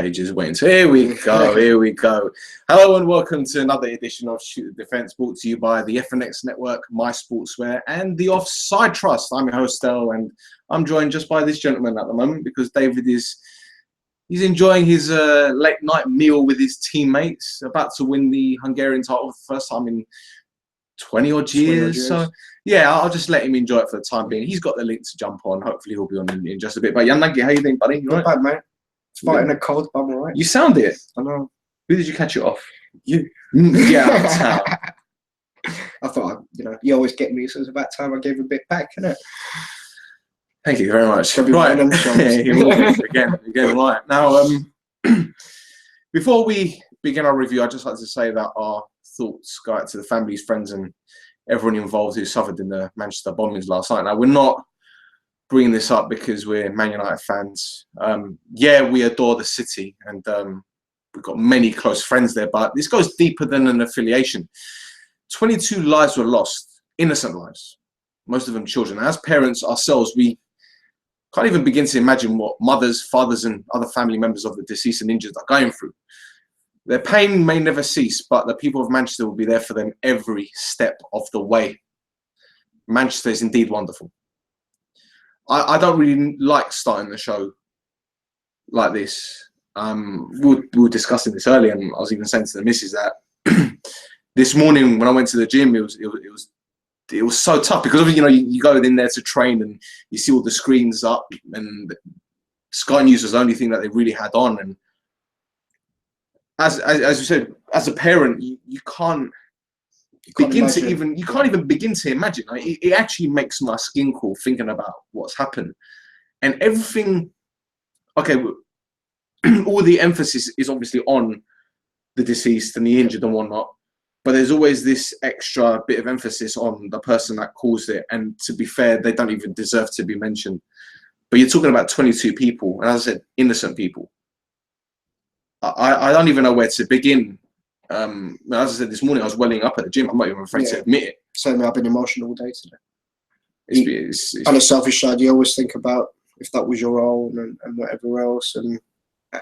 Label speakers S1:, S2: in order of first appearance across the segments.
S1: Pages waiting. So here we go. Here we go. Hello and welcome to another edition of Shoot the Defense, brought to you by the FNX Network, My Sportswear, and the Offside Trust. I'm your host, Del, and I'm joined just by this gentleman at the moment because David he's enjoying his late night meal with his teammates, about to win the Hungarian title for the first time in 20 odd years. So yeah, I'll just let him enjoy it for the time being. He's got the link to jump on. Hopefully he'll be on in just a bit. But Yanagi, how you doing, buddy? You
S2: Not bad, mate. Fighting a cold, but I'm alright.
S1: You sound it.
S2: I know.
S1: Who did you catch it off?
S2: You.
S1: Yeah,
S2: I thought, you always get me, so it's about time I gave a bit back, innit?
S1: Thank you very much. Right. Again, right. Now, before we begin our review, I'd just like to say that our thoughts go out to the families, friends, and everyone involved who suffered in the Manchester bombings last night. Now, we're not bringing this up because we're Man United fans. Yeah, we adore the city, and we've got many close friends there, but this goes deeper than an affiliation. 22 lives were lost, innocent lives, most of them children. As parents ourselves, we can't even begin to imagine what mothers, fathers, and other family members of the deceased and injured are going through. Their pain may never cease, but the people of Manchester will be there for them every step of the way. Manchester is indeed wonderful. I don't really like starting the show like this. We were discussing this earlier, and I was even saying to the missus that this morning when I went to the gym, it was so tough because obviously you go in there to train and you see all the screens up, and Sky News was the only thing that they really had on. And as you said, as a parent, you can't even begin to imagine. Like, it actually makes my skin crawl thinking about what's happened, and everything. Okay, all the emphasis is obviously on the deceased and the injured and whatnot, but there's always this extra bit of emphasis on the person that caused it. And to be fair, they don't even deserve to be mentioned. But you're talking about 22 people, and as I said, innocent people. I don't even know where to begin. As I said this morning, I was welling up at the gym. I'm not even afraid to admit it.
S2: Same, I've been emotional all day today.
S1: It's
S2: on the selfish side, you always think about if that was your own and whatever else, and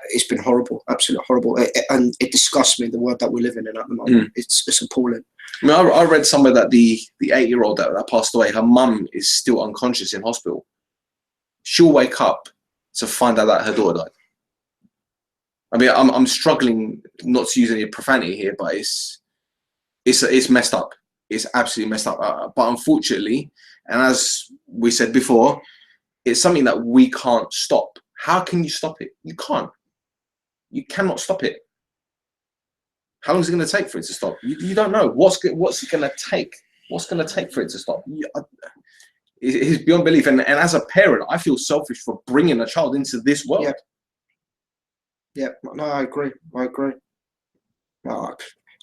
S2: it's been horrible, absolutely horrible. And it disgusts me, the world that we're living in at the moment. It's appalling.
S1: I mean, I read somewhere that the 8-year-old that passed away, her mum is still unconscious in hospital. She'll wake up to find out that her daughter died. I mean, I'm struggling not to use any profanity here, but it's messed up. It's absolutely messed up. But unfortunately, and as we said before, it's something that we can't stop. How can you stop it? You can't. You cannot stop it. How long is it going to take for it to stop? You don't know. What's it going to take? What's going to take for it to stop? It's beyond belief. And as a parent, I feel selfish for bringing a child into this world.
S2: Yeah, no, I agree. No,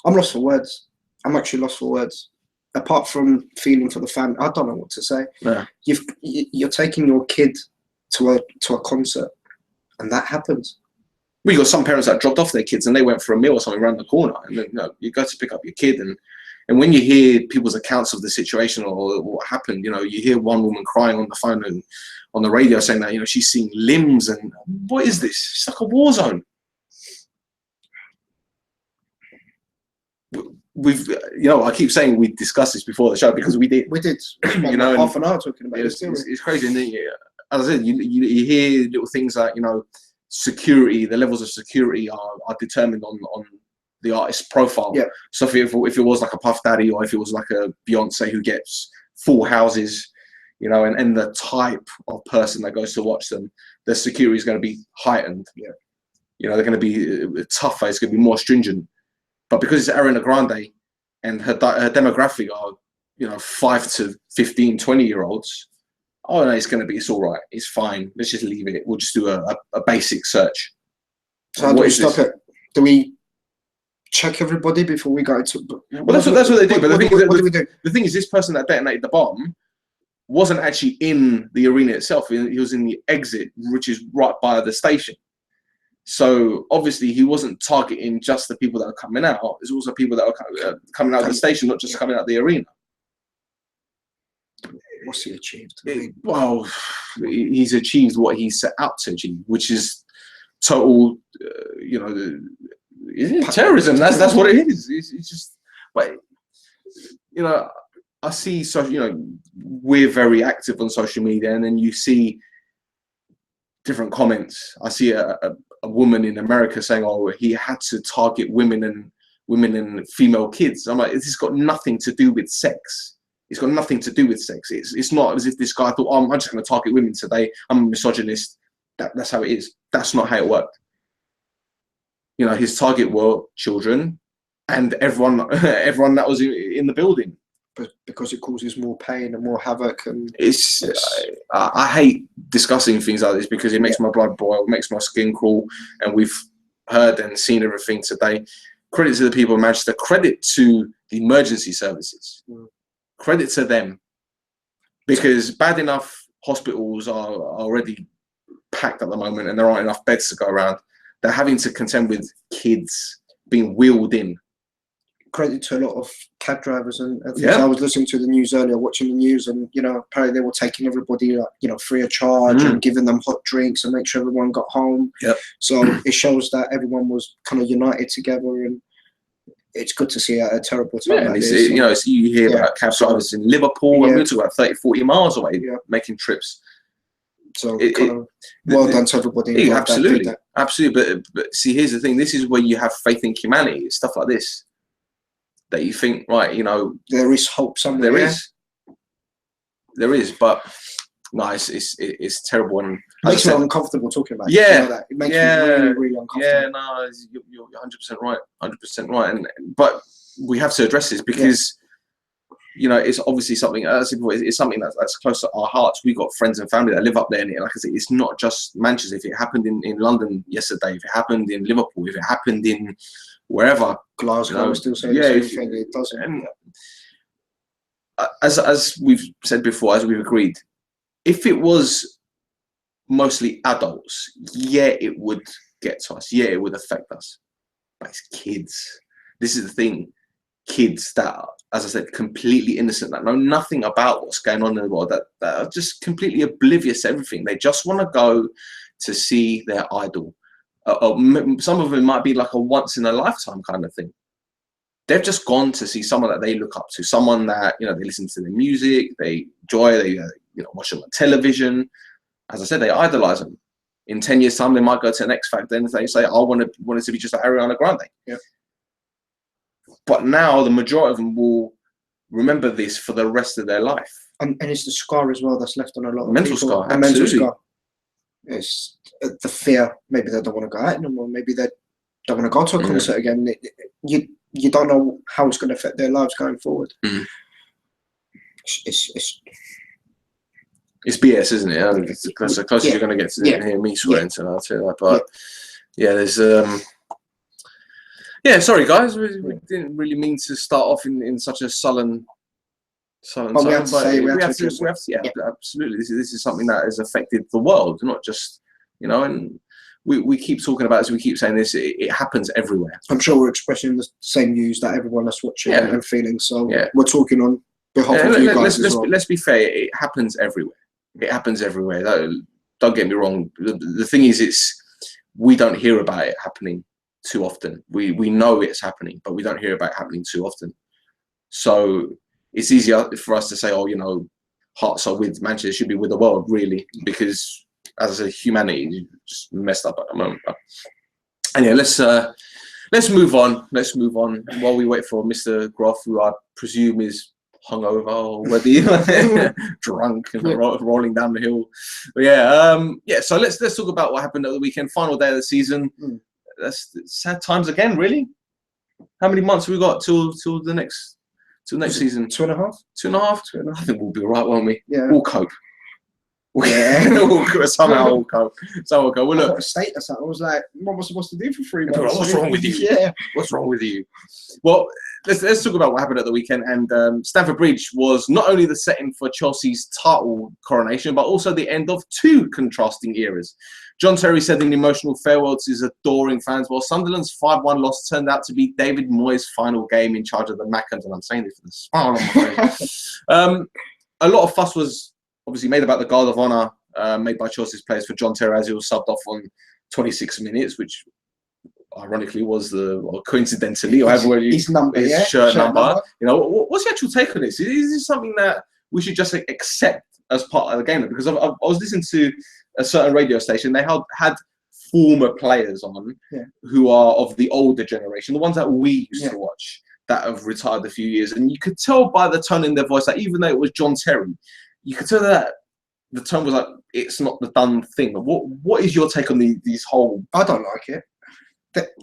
S2: I'm lost for words. I'm actually lost for words. Apart from feeling for the family, I don't know what to say. Yeah. You're taking your kid to a concert, and that happens.
S1: We got some parents that dropped off their kids and they went for a meal or something around the corner, and then, you go to pick up your kid, and when you hear people's accounts of the situation or what happened, you hear one woman crying on the phone and on the radio saying that she's seeing limbs, and what is this? It's like a war zone. I keep saying we discussed this before the show because we did.
S2: Half an hour talking about it.
S1: It's crazy. And as I said, you hear little things like security. The levels of security are determined on the artist's profile. Yeah. So if it was like a Puff Daddy, or if it was like a Beyonce who gets full houses, and the type of person that goes to watch them, the security is going to be heightened. Yeah. They're going to be tougher. It's going to be more stringent. But because it's Ariana Grande and her demographic are 5 to 15, 20-year-olds, oh no, it's all right. It's fine. Let's just leave it. We'll just do a basic search.
S2: So how do we stop it? Do we check everybody before we go to?
S1: Well, that's what they do. But
S2: what do we do?
S1: The thing is, this person that detonated the bomb wasn't actually in the arena itself. He was in the exit, which is right by the station. So obviously he wasn't targeting just the people that are coming out. There's also people that are coming out of the station, not just coming out of the arena.
S2: What's he achieved?
S1: Well, he's achieved what he set out to achieve, which is total, terrorism. That's what it is. It's just, but I see. So we're very active on social media, and then you see different comments. I see a woman in America saying, "Oh, he had to target women and female kids." I'm like, this has got nothing to do with sex. It's got nothing to do with sex. It's not as if this guy thought, "Oh, I'm just going to target women today. I'm a misogynist." That's how it is. That's not how it worked. His target were children and everyone that was in the building.
S2: But because it causes more pain and more havoc, and
S1: I hate discussing things like this because it makes my blood boil, it makes my skin crawl, and we've heard and seen everything today. Credit to the people of Manchester. Credit to the emergency services. Credit to them, because bad enough hospitals are already packed at the moment, and there aren't enough beds to go around. They're having to contend with kids being wheeled in.
S2: Credit to a lot of cab drivers and things. Yeah. I was listening to the news earlier, watching the news, and apparently they were taking everybody free of charge and giving them hot drinks and make sure everyone got home.
S1: Yep.
S2: So it shows that everyone was kind of united together, and it's good to see at a terrible time.
S1: Yeah, like this. You hear about cab drivers in Liverpool, and we're talking about 30-40 miles away, making trips.
S2: So well done to everybody.
S1: Absolutely, absolutely. But see, here's the thing. This is where you have faith in humanity. It's stuff like this that you think, right?
S2: There is hope somewhere.
S1: There is, but no, it's terrible, and
S2: it makes me uncomfortable talking about it.
S1: It
S2: makes me really, really uncomfortable.
S1: Yeah, no, you're 100% right, 100% right. But we have to address this because. It's obviously something. As I said before, it's something that's close to our hearts. We've got friends and family that live up there, and like I said, it's not just Manchester. If it happened in London yesterday, if it happened in Liverpool, if it happened in wherever,
S2: Glasgow, still saying the same thing. It doesn't.
S1: As we've said before, as we've agreed, if it was mostly adults, it would get to us. It would affect us. But it's kids. This is the thing. Kids that, as I said, completely innocent, that know nothing about what's going on in the world, that are just completely oblivious to everything. They just want to go to see their idol. Some of them might be like a once in a lifetime kind of thing. They've just gone to see someone that they look up to, someone that they listen to their music, they enjoy, they watch them on television. As I said, they idolize them. In 10 years' time, they might go to an X Factor and they say, "I want it to be just like Ariana Grande."
S2: Yeah.
S1: But now the majority of them will remember this for the rest of their life.
S2: And it's the scar as well that's left on a lot of
S1: mental
S2: people.
S1: Scar, absolutely.
S2: Mental scar. It's the fear. Maybe they don't want to go out anymore. Maybe they don't want to go to a concert again. You don't know how it's going to affect their lives going forward. It's
S1: BS, isn't it? It's the closest you're going to get to hear me swearing tonight. I'll tell you that. But there's sorry guys, we didn't really mean to start off in such a sullen tone,
S2: we have to,
S1: absolutely. This is something that has affected the world, not just and we keep talking about this, we keep saying this, it happens everywhere.
S2: I'm sure we're expressing the same views that everyone that's watching and feeling, so we're talking on behalf of you guys as well.
S1: Let's be fair, it happens everywhere. It happens everywhere. Don't get me wrong. The thing is, we don't hear about it happening too often. We know it's happening, but we don't hear about it happening too often. So it's easier for us to say, hearts are with Manchester, should be with the world, really, because as a humanity, is just messed up at the moment. And let's move on. Let's move on while we wait for Mr. Groff, who I presume is hungover or whether you're drunk and rolling down the hill. But so let's talk about what happened at the weekend, final day of the season. That's sad times again, really. How many months have we got till the next season?
S2: 2.5.
S1: 2.5. I think we'll be all right, won't we?
S2: Yeah.
S1: We'll cope. Somehow we'll cope. Well, look.
S2: I got a status. I was like, what am I supposed to do for 3 months?
S1: What's wrong with you? What's wrong with you? Well, let's talk about what happened at the weekend. And Stamford Bridge was not only the setting for Chelsea's title coronation, but also the end of two contrasting eras. John Terry said an emotional farewell to his adoring fans, while Sunderland's 5-1 loss turned out to be David Moyes' final game in charge of the Maccans. And I'm saying this with a smile on my face. A lot of fuss was obviously made about the Guard of Honour made by Chelsea's players for John Terry as he was subbed off on 26 minutes, which ironically was or coincidentally, or however
S2: his number,
S1: his shirt number. You know, what's the actual take on this? Is this something that we should just accept as part of the game? Because I was listening to a certain radio station. They had former players on who are of the older generation, the ones that we used to watch, that have retired a few years, and you could tell by the tone in their voice that even though it was John Terry, you could tell that the tone was like, it's not the done thing. What is your take on these whole?
S2: I don't like it.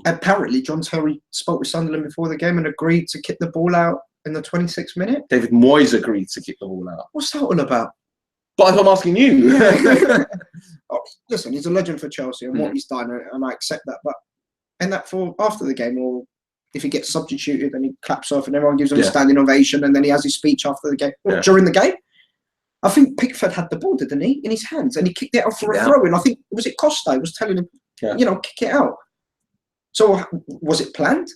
S2: Apparently, John Terry spoke with Sunderland before the game and agreed to kick the ball out in the 26th minute.
S1: David Moyes agreed to kick the ball out.
S2: What's that all about?
S1: But I'm asking you.
S2: Listen, he's a legend for Chelsea and what he's done, and I accept that. But that for after the game, or if he gets substituted and he claps off and everyone gives him a standing ovation, and then he has his speech after the game. During the game, I think Pickford had the ball, didn't he, in his hands, and he kicked it out for a throw-in. I think was it Costa was telling him, kick it out. So was it planned?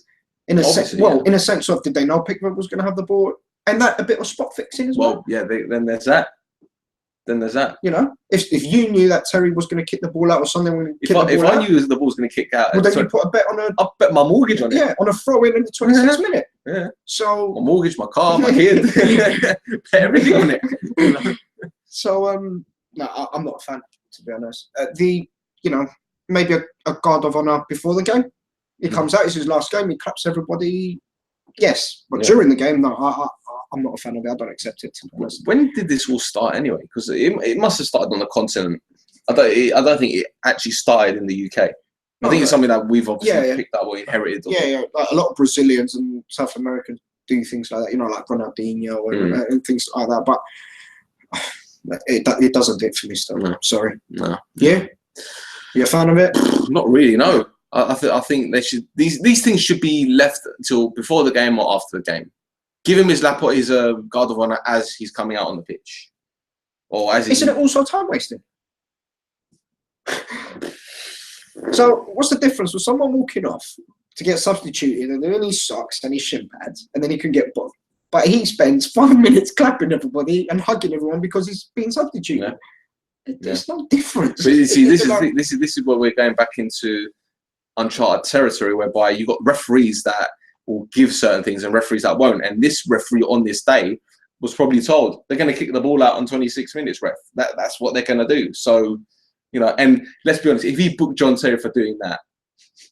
S2: In a sense, in a sense of, did they know Pickford was going to have the ball, and that a bit of spot fixing as well?
S1: Then there's that.
S2: You know, if you knew that Terry was going to kick the ball out or something,
S1: if I knew the ball was going to kick out,
S2: well, then you put a bet on a.
S1: I'll bet my mortgage on it.
S2: Yeah, on a throw in the 26th minute.
S1: Yeah.
S2: So
S1: my mortgage, my car, my kid, bet everything on it. You know?
S2: So no, I'm not a fan, to be honest. Maybe a guard of honour before the game. He comes out, it's his last game, he claps everybody. Yes, but during the game, no, I'm not a fan of it. I don't accept it.
S1: When did this all start anyway? Because it must have started on the continent. I don't think it actually started in the UK. I think it's something that we've obviously picked up or inherited.
S2: Like a lot of Brazilians and South Americans do things like that. You know, like Ronaldinho and things like that. But it doesn't do it for me still. No. Sorry.
S1: No.
S2: Yeah. You a fan of it?
S1: Not really. No. I think they should. These things should be left until before the game or after the game. Give him his guard of honour as he's coming out on the pitch, or as
S2: isn't it also time wasting? So what's the difference with someone walking off to get substituted and they're in his socks and his shin pads, and then he can get booked, but he spends 5 minutes clapping everybody and hugging everyone because he's being substituted? There's no difference.
S1: But you see, this is where we're going back into uncharted territory, whereby you got referees that will give certain things and referees that won't. And this referee on this day was probably told they're going to kick the ball out on 26 minutes, ref. That's what they're going to do. So, you know, and let's be honest, if he booked John Terry for doing that,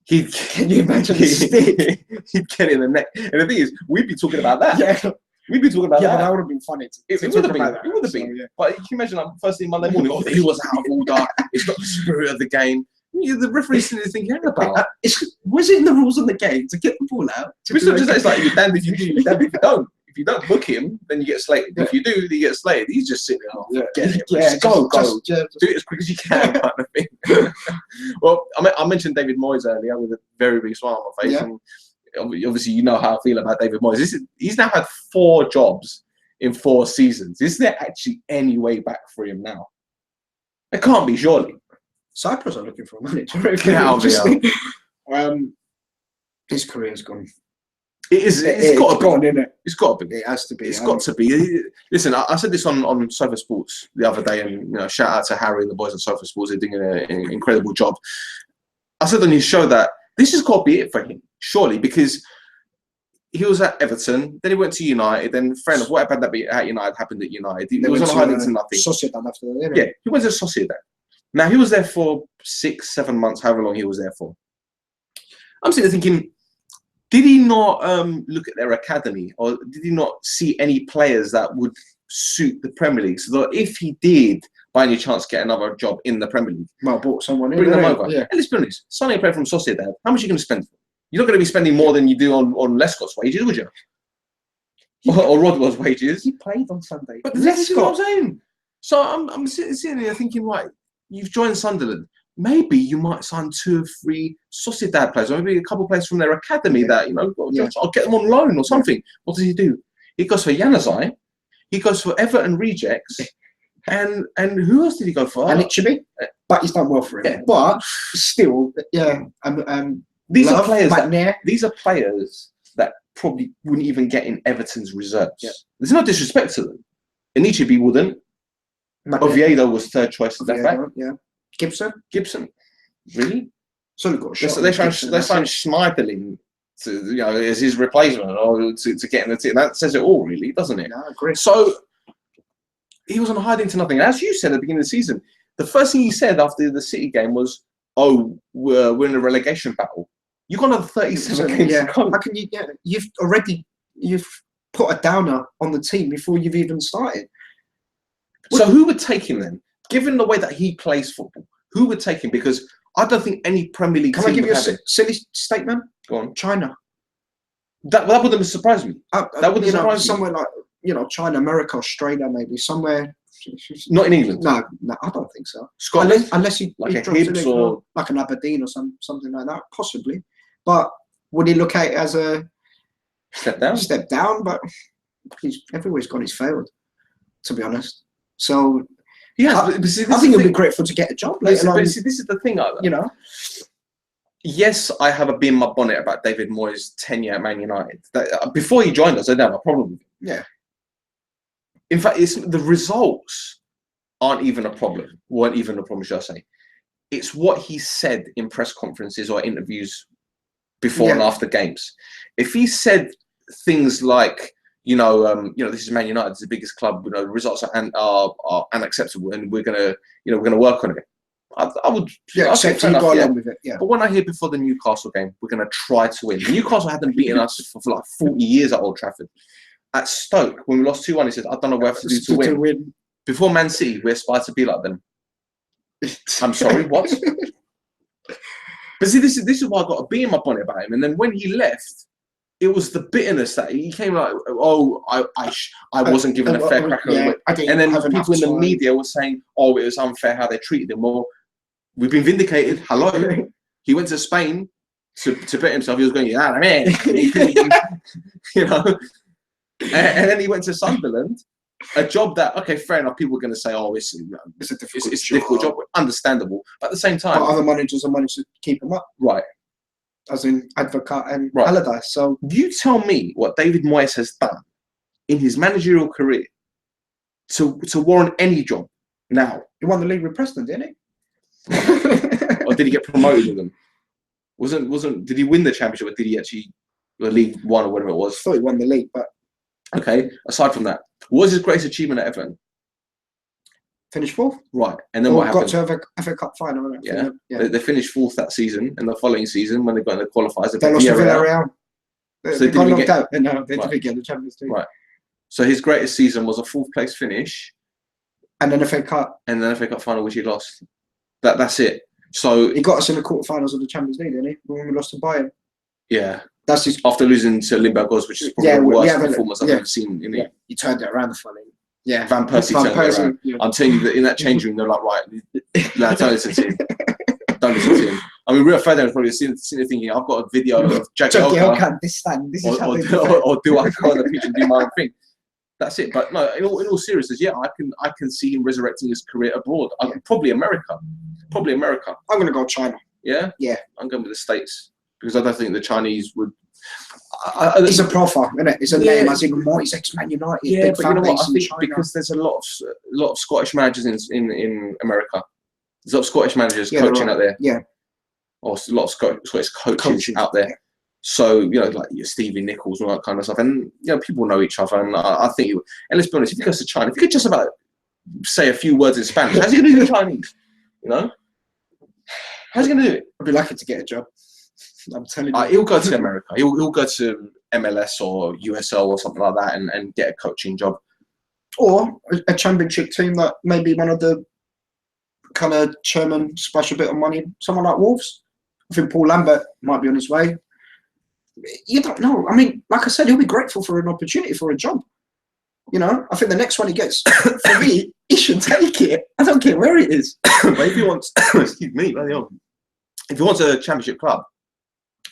S1: can you imagine the stick? He'd get in the neck. And the thing is, we'd be talking about that.
S2: Yeah.
S1: We'd be talking about that.
S2: Yeah, that would have been funny.
S1: It would have been. It would have been. But can you imagine, first thing Monday morning, he was out of order. It's not the spirit of the game. The referee's sitting there thinking about
S2: was it in the rules of the game to get the ball out?
S1: It's like you're damned if you do, you're damned if you don't. If you don't book him, then you get slated. If you do, you get slated. He's just sitting there, go, do it as quick as you can, kind of thing. Well, I mentioned David Moyes earlier with a very big smile on my face. And obviously, you know how I feel about David Moyes. He's now had 4 jobs in 4 seasons. Is there actually any way back for him now? It can't be, surely.
S2: Cyprus are looking for a manager. His career's gone.
S1: It's got to be.
S2: Gone, isn't it?
S1: It's got to be.
S2: It has to be.
S1: It's got to be. Listen, I said this on Sofa Sports the other day, and shout out to Harry and the boys at Sofa Sports. They're doing an incredible job. I said on his show that this has got to be it for him, surely, because he was at Everton, then he went to United, then fair enough, what happened at United happened at United. He was on hiding to nothing.
S2: Sociedad after that,
S1: yeah, he went to Sociedad. Now, he was there for 6-7 months, however long he was there for. I'm sitting there thinking, did he not look at their academy, or did he not see any players that would suit the Premier League? So that if he did, by any chance, get another job in the Premier League,
S2: well, brought someone in,
S1: bring them over. Yeah. And let's be honest, signing a player from Sociedad, how much are you going to spend? You're not going to be spending more than you do on Lescott's wages, would you? Or Rodwell's wages.
S2: He played on Sunday.
S1: But this is what I'm saying. So I'm sitting here thinking, right, you've joined Sunderland. Maybe you might sign 2 or 3 Sociedad players, or maybe a couple of players from their academy that, I'll get them on loan or something. What does he do? He goes for Januzaj. He goes for Everton rejects. And who else did he go for?
S2: And it should be. But he's done well for him. Yeah. But still,
S1: these are players that probably wouldn't even get in Everton's reserves. Yeah. There's no disrespect to them. Anichebe wouldn't. Oviedo was 3rd choice at left back.
S2: Yeah. Gibson.
S1: Really?
S2: So they've got a shot.
S1: They're trying Schmeichel to, as his replacement or to get in the team. That says it all, really, doesn't it?
S2: No, I agree.
S1: So he was on hiding to nothing. As you said at the beginning of the season, the first thing he said after the City game was, "Oh, we're in a relegation battle." You got another 37 games to come.
S2: How can you? Yeah, you've put a downer on the team before you've even started.
S1: So who would take him then? Given the way that he plays football, who would take him? Because I don't think any Premier League team
S2: Can I give you
S1: a
S2: silly statement?
S1: Go on.
S2: China.
S1: That wouldn't surprise me. That wouldn't surprise me.
S2: Somewhere like China, America, Australia, maybe somewhere.
S1: Not in England.
S2: No, I don't think so.
S1: Scotland,
S2: unless he
S1: like a
S2: drops
S1: Hibs or
S2: like an Aberdeen or something like that, possibly. But would he look at it as a
S1: step down?
S2: Step down, but everywhere's gone. He's failed, to be honest. So
S1: yeah,
S2: I think he'll be grateful to get a job.
S1: But this is the thing, Yes, I have a bee in my bonnet about David Moyes' tenure at Man United. Before he joined us, I didn't have a problem with it.
S2: Yeah.
S1: In fact, the results weren't even a problem, should I say. It's what he said in press conferences or interviews before and after games. If he said things like, this is Man United, it's the biggest club, the results are unacceptable and we're gonna work on it. I would
S2: accept it, go along with it. Yeah.
S1: But when I hear before the Newcastle game, we're gonna try to win. Newcastle hadn't beaten us for like 40 years at Old Trafford. At Stoke, when we lost 2-1, he said, I don't know what I have to do to win. Before Man City, we aspire to be like them. I'm sorry, what? But see, this is why I got a bee in my bonnet about him. And then when he left, it was the bitterness that he came like, oh, I wasn't given a fair crack. And then people in the media were saying, oh, it was unfair how they treated him. Well, we've been vindicated. Hello. He went to Spain to bet himself. He was going, man. And then he went to Sunderland, a job that, okay, fair enough, people are going to say, oh, it's a difficult job, understandable. But at the same time,
S2: but other managers have managed to keep him up.
S1: Right.
S2: As in Advocat and Allardyce. So
S1: you tell me what David Moyes has done in his managerial career to warrant any job now.
S2: He won the league with Preston, didn't he?
S1: Or did he get promoted with them? Did he win the championship or did he actually the League One or whatever it was?
S2: I thought he won the league, but
S1: okay, aside from that, what was his greatest achievement at Everton?
S2: Finished fourth.
S1: Right, and then what happened?
S2: Got to FA Cup final.
S1: Yeah. They finished fourth that season, and the following season, when they got in the qualifiers,
S2: they lost to Villarreal. They got knocked out. They didn't get the Champions League.
S1: Right. So his greatest season was a fourth place finish,
S2: and then FA Cup,
S1: and then FA Cup final, which he lost. That's it. So
S2: he got us in the quarterfinals of the Champions League, didn't he? When we lost to Bayern.
S1: Yeah.
S2: That's his.
S1: After losing to Limburgos, which is probably the worst performance I've ever seen in it.
S2: You turned it around the funny. Yeah.
S1: Van Persie turned it around. Yeah. I'm telling you that in that change room, they're like, right, don't listen to him. Don't listen to him. I mean, Rio Ferdinand probably sitting there thinking, I've got a video of Jackie Elka.
S2: This is
S1: or do I go on the pitch and do my own thing? That's it. But no, in all seriousness, I can see him resurrecting his career abroad. Probably America. I'm
S2: going to go China.
S1: Yeah?
S2: Yeah.
S1: I'm going with the States because I don't think the Chinese would.
S2: It's a profile, isn't it? It's a name as in Moyes, ex-Man United.
S1: Yeah, but you know what? I think because there's a lot of Scottish managers in America. There's a lot of Scottish managers coaching out there.
S2: Yeah.
S1: Or a lot of Scottish coaches out there. Yeah. So, like your Stevie Nichols and all that kind of stuff. And, people know each other. And I think, and let's be honest, if he goes to China, if he could just about say a few words in Spanish, how's he going to do the Chinese? How's he going to do it?
S2: I'd be lucky to get a job. I'm telling you.
S1: He'll go to America. He'll go to MLS or USL or something like that and get a coaching job.
S2: Or a championship team that maybe one of the kind of chairman splash a bit of money. Someone like Wolves. I think Paul Lambert might be on his way. You don't know. I mean, like I said, he'll be grateful for an opportunity for a job. I think the next one he gets, for me, he should take it. I don't care where it is.
S1: But if he wants, excuse me, if he wants a championship club,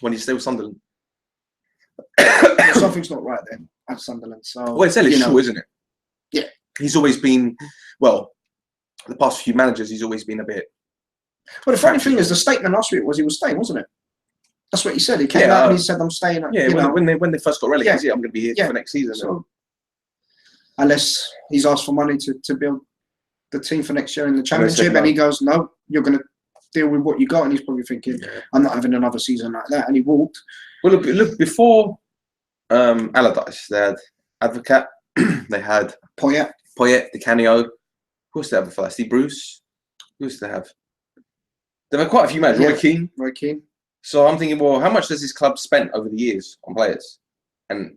S1: when he stays with Sunderland,
S2: something's not right then at Sunderland. So,
S1: well, it's Ellis Shaw, isn't it?
S2: Yeah,
S1: he's always been. Well, the past few managers, he's always been a bit.
S2: Well, the funny thing is, the statement last week was he was staying, wasn't it? That's what he said. He came out and he said, "I'm staying."
S1: Yeah, when they first got relegated, I'm going to be here for next season.
S2: So, unless he's asked for money to build the team for next year in the championship, and he goes, "No, you're going to deal with what you got. And he's probably thinking, I'm not having another season like that. And he walked.
S1: Well, look before Allardyce, they had Advocat, they had
S2: Poyet,
S1: Di Canio. Who else did they have before? Steve Bruce. Who else did they have? They've had quite a few managers.
S2: Roy Keane.
S1: So I'm thinking, well, how much has this club spent over the years on players? And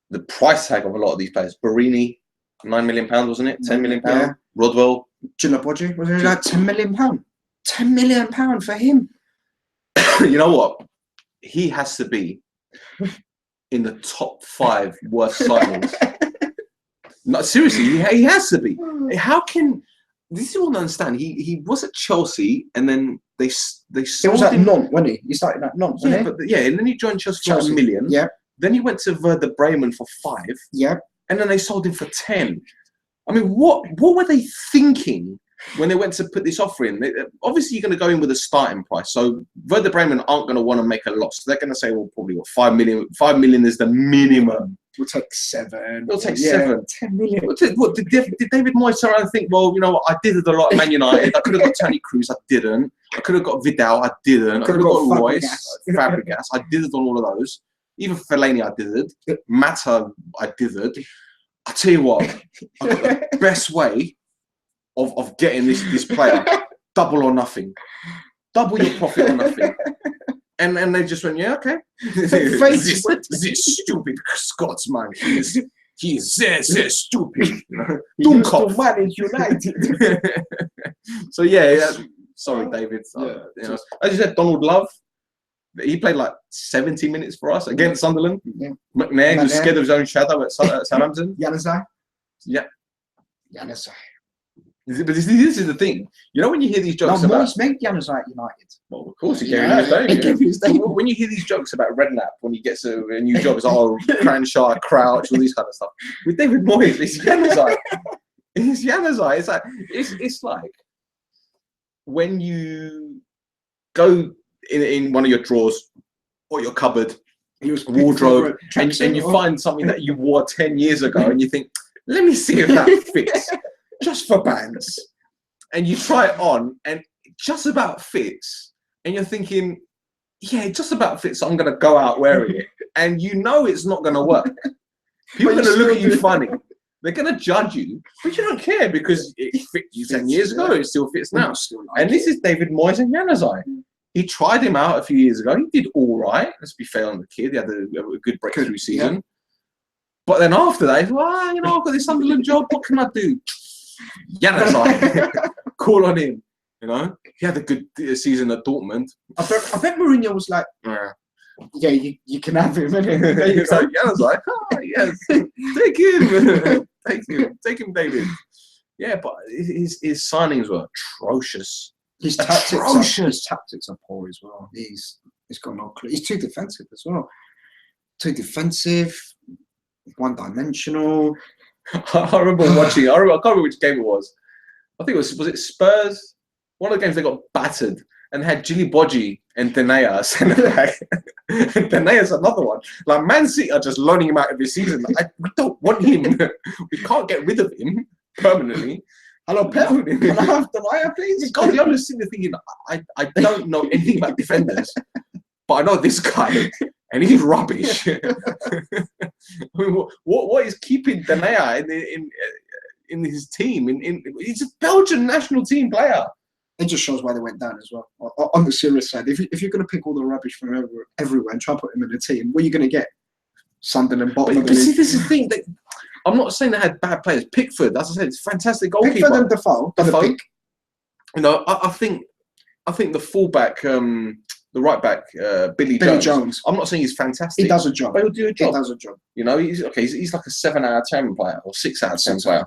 S1: the price tag of a lot of these players. Barini, £9 million, wasn't it? £10 million.
S2: Yeah.
S1: Rodwell.
S2: Djilabodji, wasn't it like £10 million? £10 million for him.
S1: You know what? He has to be in the top 5 worst signings. No, seriously, he has to be. How can this? You won't understand. He was at Chelsea, and then they
S2: It was at Nantes, wasn't he? He started at Nantes,
S1: and then he joined Chelsea for $1 million.
S2: Yeah.
S1: Then he went to Werder Bremen for 5.
S2: Yeah.
S1: And then they sold him for 10. I mean, what were they thinking when they went to put this offer in? Obviously, you're going to go in with a starting price. So Werder Bremen aren't going to want to make a loss. They're going to say, well, probably what, 5 million. 5 million is the minimum.
S2: We'll take 7.
S1: We'll take 7.
S2: 10 million.
S1: What did David Moyes turn around and think? Well, you know what? I did it a lot at Man United. I could have got Toni Kroos. I didn't. I could have got Vidal. I didn't. I could have got Royce. Fabregas. I did it on all of those. Even Fellaini, I did it. Mata, I did it. I tell you what, I got the best way of getting this player, double or nothing. Double your profit or nothing. And they just went, yeah, okay. This stupid Scotsman. He is very stupid.
S2: He used to manage United.
S1: So yeah, sorry, David. You know, as you said, Donald Love. He played like 70 minutes for us against Sunderland. Yeah. McNair was scared of his own shadow at Southampton.
S2: Januzaj.
S1: Yeah.
S2: Januzaj.
S1: But this is the thing. You know when you hear these jokes about...
S2: Moyes made Januzaj at United.
S1: Well, of course he gave his debut. When you hear these jokes about Redknapp, when he gets a new job, it's Cranshaw, Crouch, all these kind of stuff. With David Moyes, it's Januzaj. It's Januzaj. It's like when you go in one of your drawers or your cupboard, wardrobe, and you find something that you wore 10 years ago, and you think, let me see if that fits, just for bands. And you try it on, and it just about fits. And you're thinking, yeah, it just about fits, so I'm going to go out wearing it. And you know it's not going to work. People are going to look at you funny. They're going to judge you, but you don't care because it fit you 10 years ago. It still fits now. And this is David Moyes and Januzaj. He tried him out a few years ago. He did all right. Let's be fair on the kid. He had a good breakthrough season. Yeah. But then after that, he thought, you know, I've got this Sunderland job. What can I do? Januzaj. Call on him. You know, he had a good season at Dortmund.
S2: I bet Mourinho was like, yeah, you can have him.
S1: He's like, Januzaj, yes, take him. Take him, David. Yeah, but his signings were atrocious.
S2: His tactics are poor as well. He's got no clue. He's too defensive as well. Too defensive, one-dimensional.
S1: I remember watching. I can't remember which game it was. I think was it Spurs? One of the games they got battered and had Djilabodji and Denea centre back. Denea's another one. Like Man City are just loaning him out every season. We don't want him. We can't get rid of him permanently. Hello, Pep. Can I have Delia, please? God, the other sitting there thinking, I don't know anything about defenders, but I know this guy, and he's rubbish. I mean, what is keeping Delia in his team? He's a Belgian national team player.
S2: It just shows why they went down as well. On the serious side, if you're going to pick all the rubbish from everywhere and try to put him in the team, what are you going to get? Sunderland bottom.
S1: But see, this is the thing. I'm not saying they had bad players. Pickford, as I said, it's a fantastic goalkeeper.
S2: Pickford and Defoe.
S1: You know, I think the fullback, the right back, Billy Jones. I'm not saying he's fantastic.
S2: He does a job.
S1: But he'll do a job.
S2: He does a job.
S1: You know, he's like a 7 out of 10 player or 6 out of 10 player.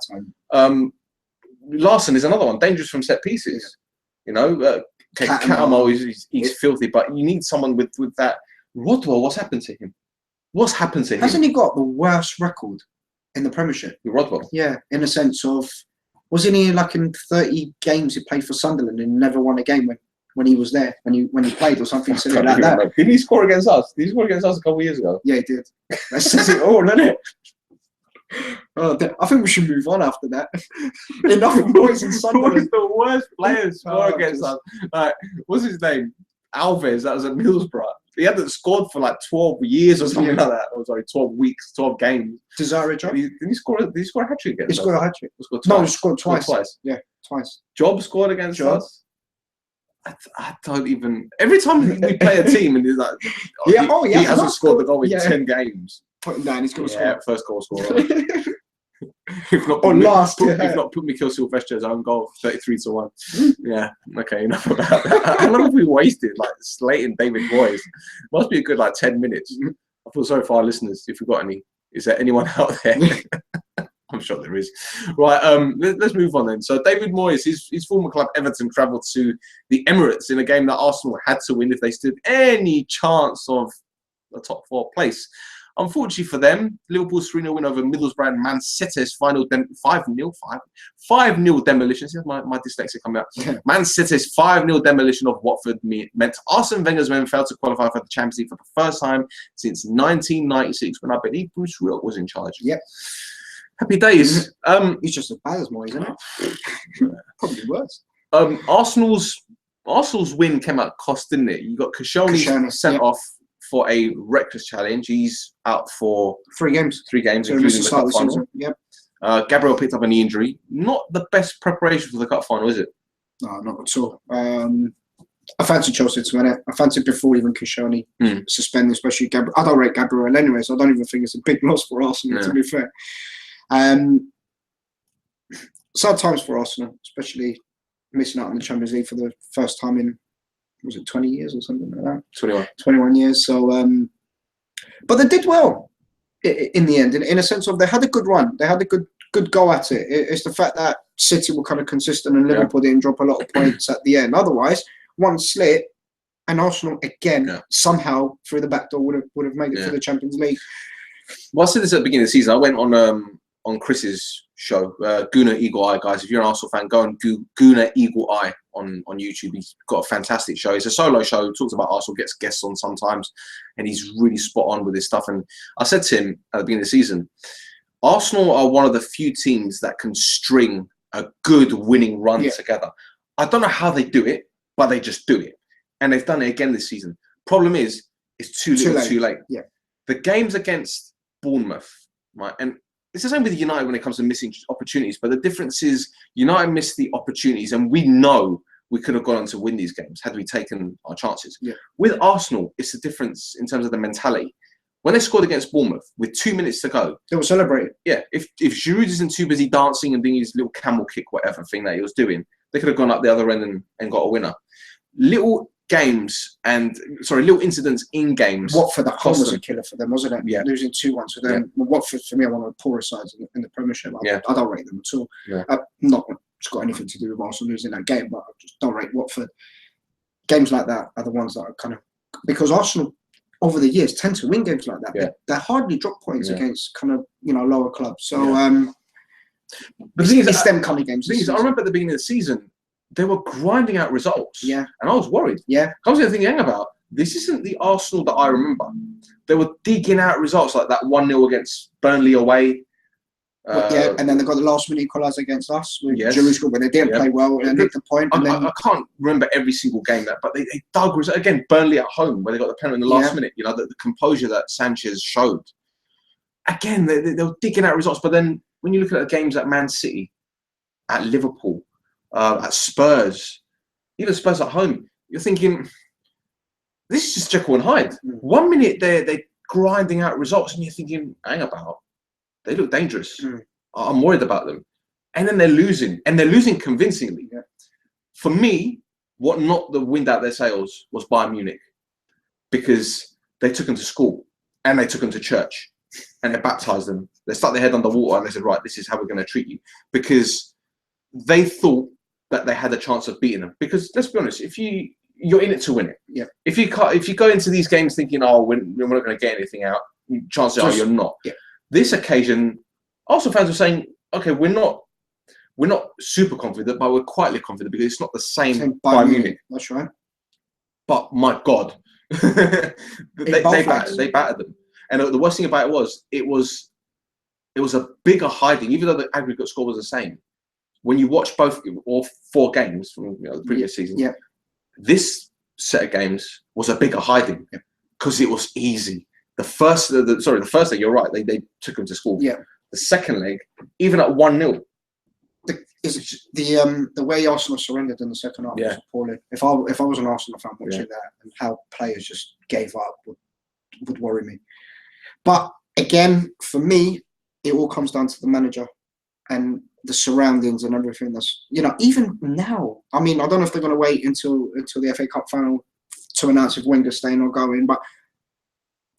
S1: Larson is another one, dangerous from set pieces. You know, Catamo he's filthy, but you need someone with that. Rodwell, what's happened to him? What's happened to him?
S2: Hasn't he got the worst record in the Premiership?
S1: Rodwell.
S2: Yeah, in a sense of, wasn't he like in 30 games he played for Sunderland and never won a game when he was there, when he played or something silly like that?
S1: Remember. Didn't he score against us? Did he score against us a couple of years ago?
S2: Yeah, he did. That says it all, doesn't it? I think we should move on after that. Enough boys and Sunderland.
S1: The worst players score against us. Like, what's his name? Alves, that was at Middlesbrough. He hadn't scored for like 12 years or something like that. Or sorry, 12 weeks, 12 games.
S2: Desiree Job?
S1: Did he score a hat-trick against us?
S2: He scored a hat-trick.
S1: No,
S2: he scored twice. Yeah, twice.
S1: Job scored against us. I don't even. Every time we play a team and he's like, he hasn't scored the goal in 10 games.
S2: No, he's got to score.
S1: First goal scorer. If not, put Mikel Silvestri's own goal, 33-1. Yeah, okay, enough about that. How long have we wasted, like, slating David Moyes? Must be a good, like, 10 minutes. I feel sorry for our listeners, if we've got any. Is there anyone out there? I'm sure there is. Right, let's move on then. So David Moyes, his former club Everton travelled to the Emirates in a game that Arsenal had to win if they stood any chance of a top 4 place. Unfortunately for them, Liverpool's 3-0 win over Middlesbrough and Man City's final 5-0 demolition. See, my dyslexia coming out. Man City's 5-0 demolition of Watford meant Arsene Wenger's men failed to qualify for the Champions League for the first time since 1996, when I believe Bruce Rioch was in charge.
S2: Yep.
S1: Happy days.
S2: He's just as bad as Moyes, isn't it? Probably worse.
S1: Arsenal's win came at cost, didn't it? You got Koscielny sent off for a reckless challenge. He's out for
S2: 3 games.
S1: 3 games,
S2: So
S1: including the cup final.
S2: Yep.
S1: Gabriel picked up a knee injury. Not the best preparation for the cup final, is it?
S2: No, not at all. I fancy Chelsea to win it. I fancy before even Koscielny suspended, especially Gabriel. I don't rate Gabriel anyway, so I don't even think it's a big loss for Arsenal, to be fair. Sad times for Arsenal, especially missing out on the Champions League for the first time in, was it 20 years or something like that? 21 years. So, but they did well in the end, in a sense of they had a good run. They had a good go at it. It's the fact that City were kind of consistent and Liverpool didn't drop a lot of points at the end. Otherwise, one slit and Arsenal again somehow through the back door would have made it for the Champions League.
S1: Well, I said this at the beginning of the season. I went on Chris's show, Guna Eagle Eye, guys. If you're an Arsenal fan, go on Guna Eagle Eye on YouTube. He's got a fantastic show. It's a solo show. He talks about Arsenal, gets guests on sometimes, and he's really spot on with his stuff. And I said to him at the beginning of the season, Arsenal are one of the few teams that can string a good winning run together. I don't know how they do it, but they just do it. And they've done it again this season. Problem is, it's too late. Yeah. The games against Bournemouth, right? And it's the same with United when it comes to missing opportunities. But the difference is United missed the opportunities, and we know we could have gone on to win these games had we taken our chances. Yeah. With Arsenal, it's the difference in terms of the mentality. When they scored against Bournemouth with 2 minutes to go,
S2: they were celebrating.
S1: Yeah, if Giroud isn't too busy dancing and doing his little camel kick, whatever thing that he was doing, they could have gone up the other end and got a winner. Little incidents in games.
S2: Watford, that was a killer for them, wasn't it?
S1: Yeah.
S2: Losing 2-1 to them. Yeah. Well, Watford, for me, are one of the poorest sides in the Premiership. I don't rate them at all. Yeah. Not it's got anything to do with Arsenal losing that game, but I just don't rate Watford. Games like that are the ones that are kind of... Because Arsenal, over the years, tend to win games like that. Yeah. They hardly drop points against kind of, lower clubs. So,
S1: but
S2: it's them kind of games.
S1: I remember at the beginning of the season, they were grinding out results.
S2: Yeah.
S1: And I was worried.
S2: Yeah.
S1: I was thinking, hang about, this isn't the Arsenal that I remember. They were digging out results like that 1-0 against Burnley away.
S2: And then they got the last minute equaliser against us with Jerusalem, where they didn't play well and nicked the point. And
S1: I can't remember every single game but they dug results. Again, Burnley at home, where they got the penalty in the last minute. The composure that Sanchez showed. Again, they were digging out results. But then when you look at the games at Man City, at Liverpool, at Spurs, even Spurs at home, you're thinking, this is just Jekyll and Hyde. 1 minute they're grinding out results, and you're thinking, hang about, they look dangerous. I'm worried about them. And then they're losing, and they're losing convincingly. Yeah. For me, what knocked the wind out their sails was Bayern Munich, because they took them to school and they took them to church and they baptized them. They stuck their head under water and they said, right, this is how we're going to treat you, because they thought that they had a chance of beating them. Because let's be honest, if you're in it to win it. Yeah. If you go into these games thinking, oh, we're not going to get anything out, chances are you're not. Yeah. This occasion, Arsenal fans were saying, okay, we're not super confident, but we're quietly confident because it's not the same Bayern Munich.
S2: That's right.
S1: But my God, they battered them. And the worst thing about it was it was a bigger hiding, even though the aggregate score was the same. When you watch both or 4 games from the previous season, this set of games was a bigger hiding because it was easy. The first leg, you're right, they took them to school.
S2: Yeah.
S1: The second leg, even at 1-0.
S2: The way Arsenal surrendered in the second half was appalling. If I was an Arsenal fan watching that, and how players just gave up would worry me. But again, for me, it all comes down to the manager and the surroundings and everything. That's, you know, even now. I mean, I don't know if they're going to wait until the FA Cup final to announce if Wenger's staying or going, but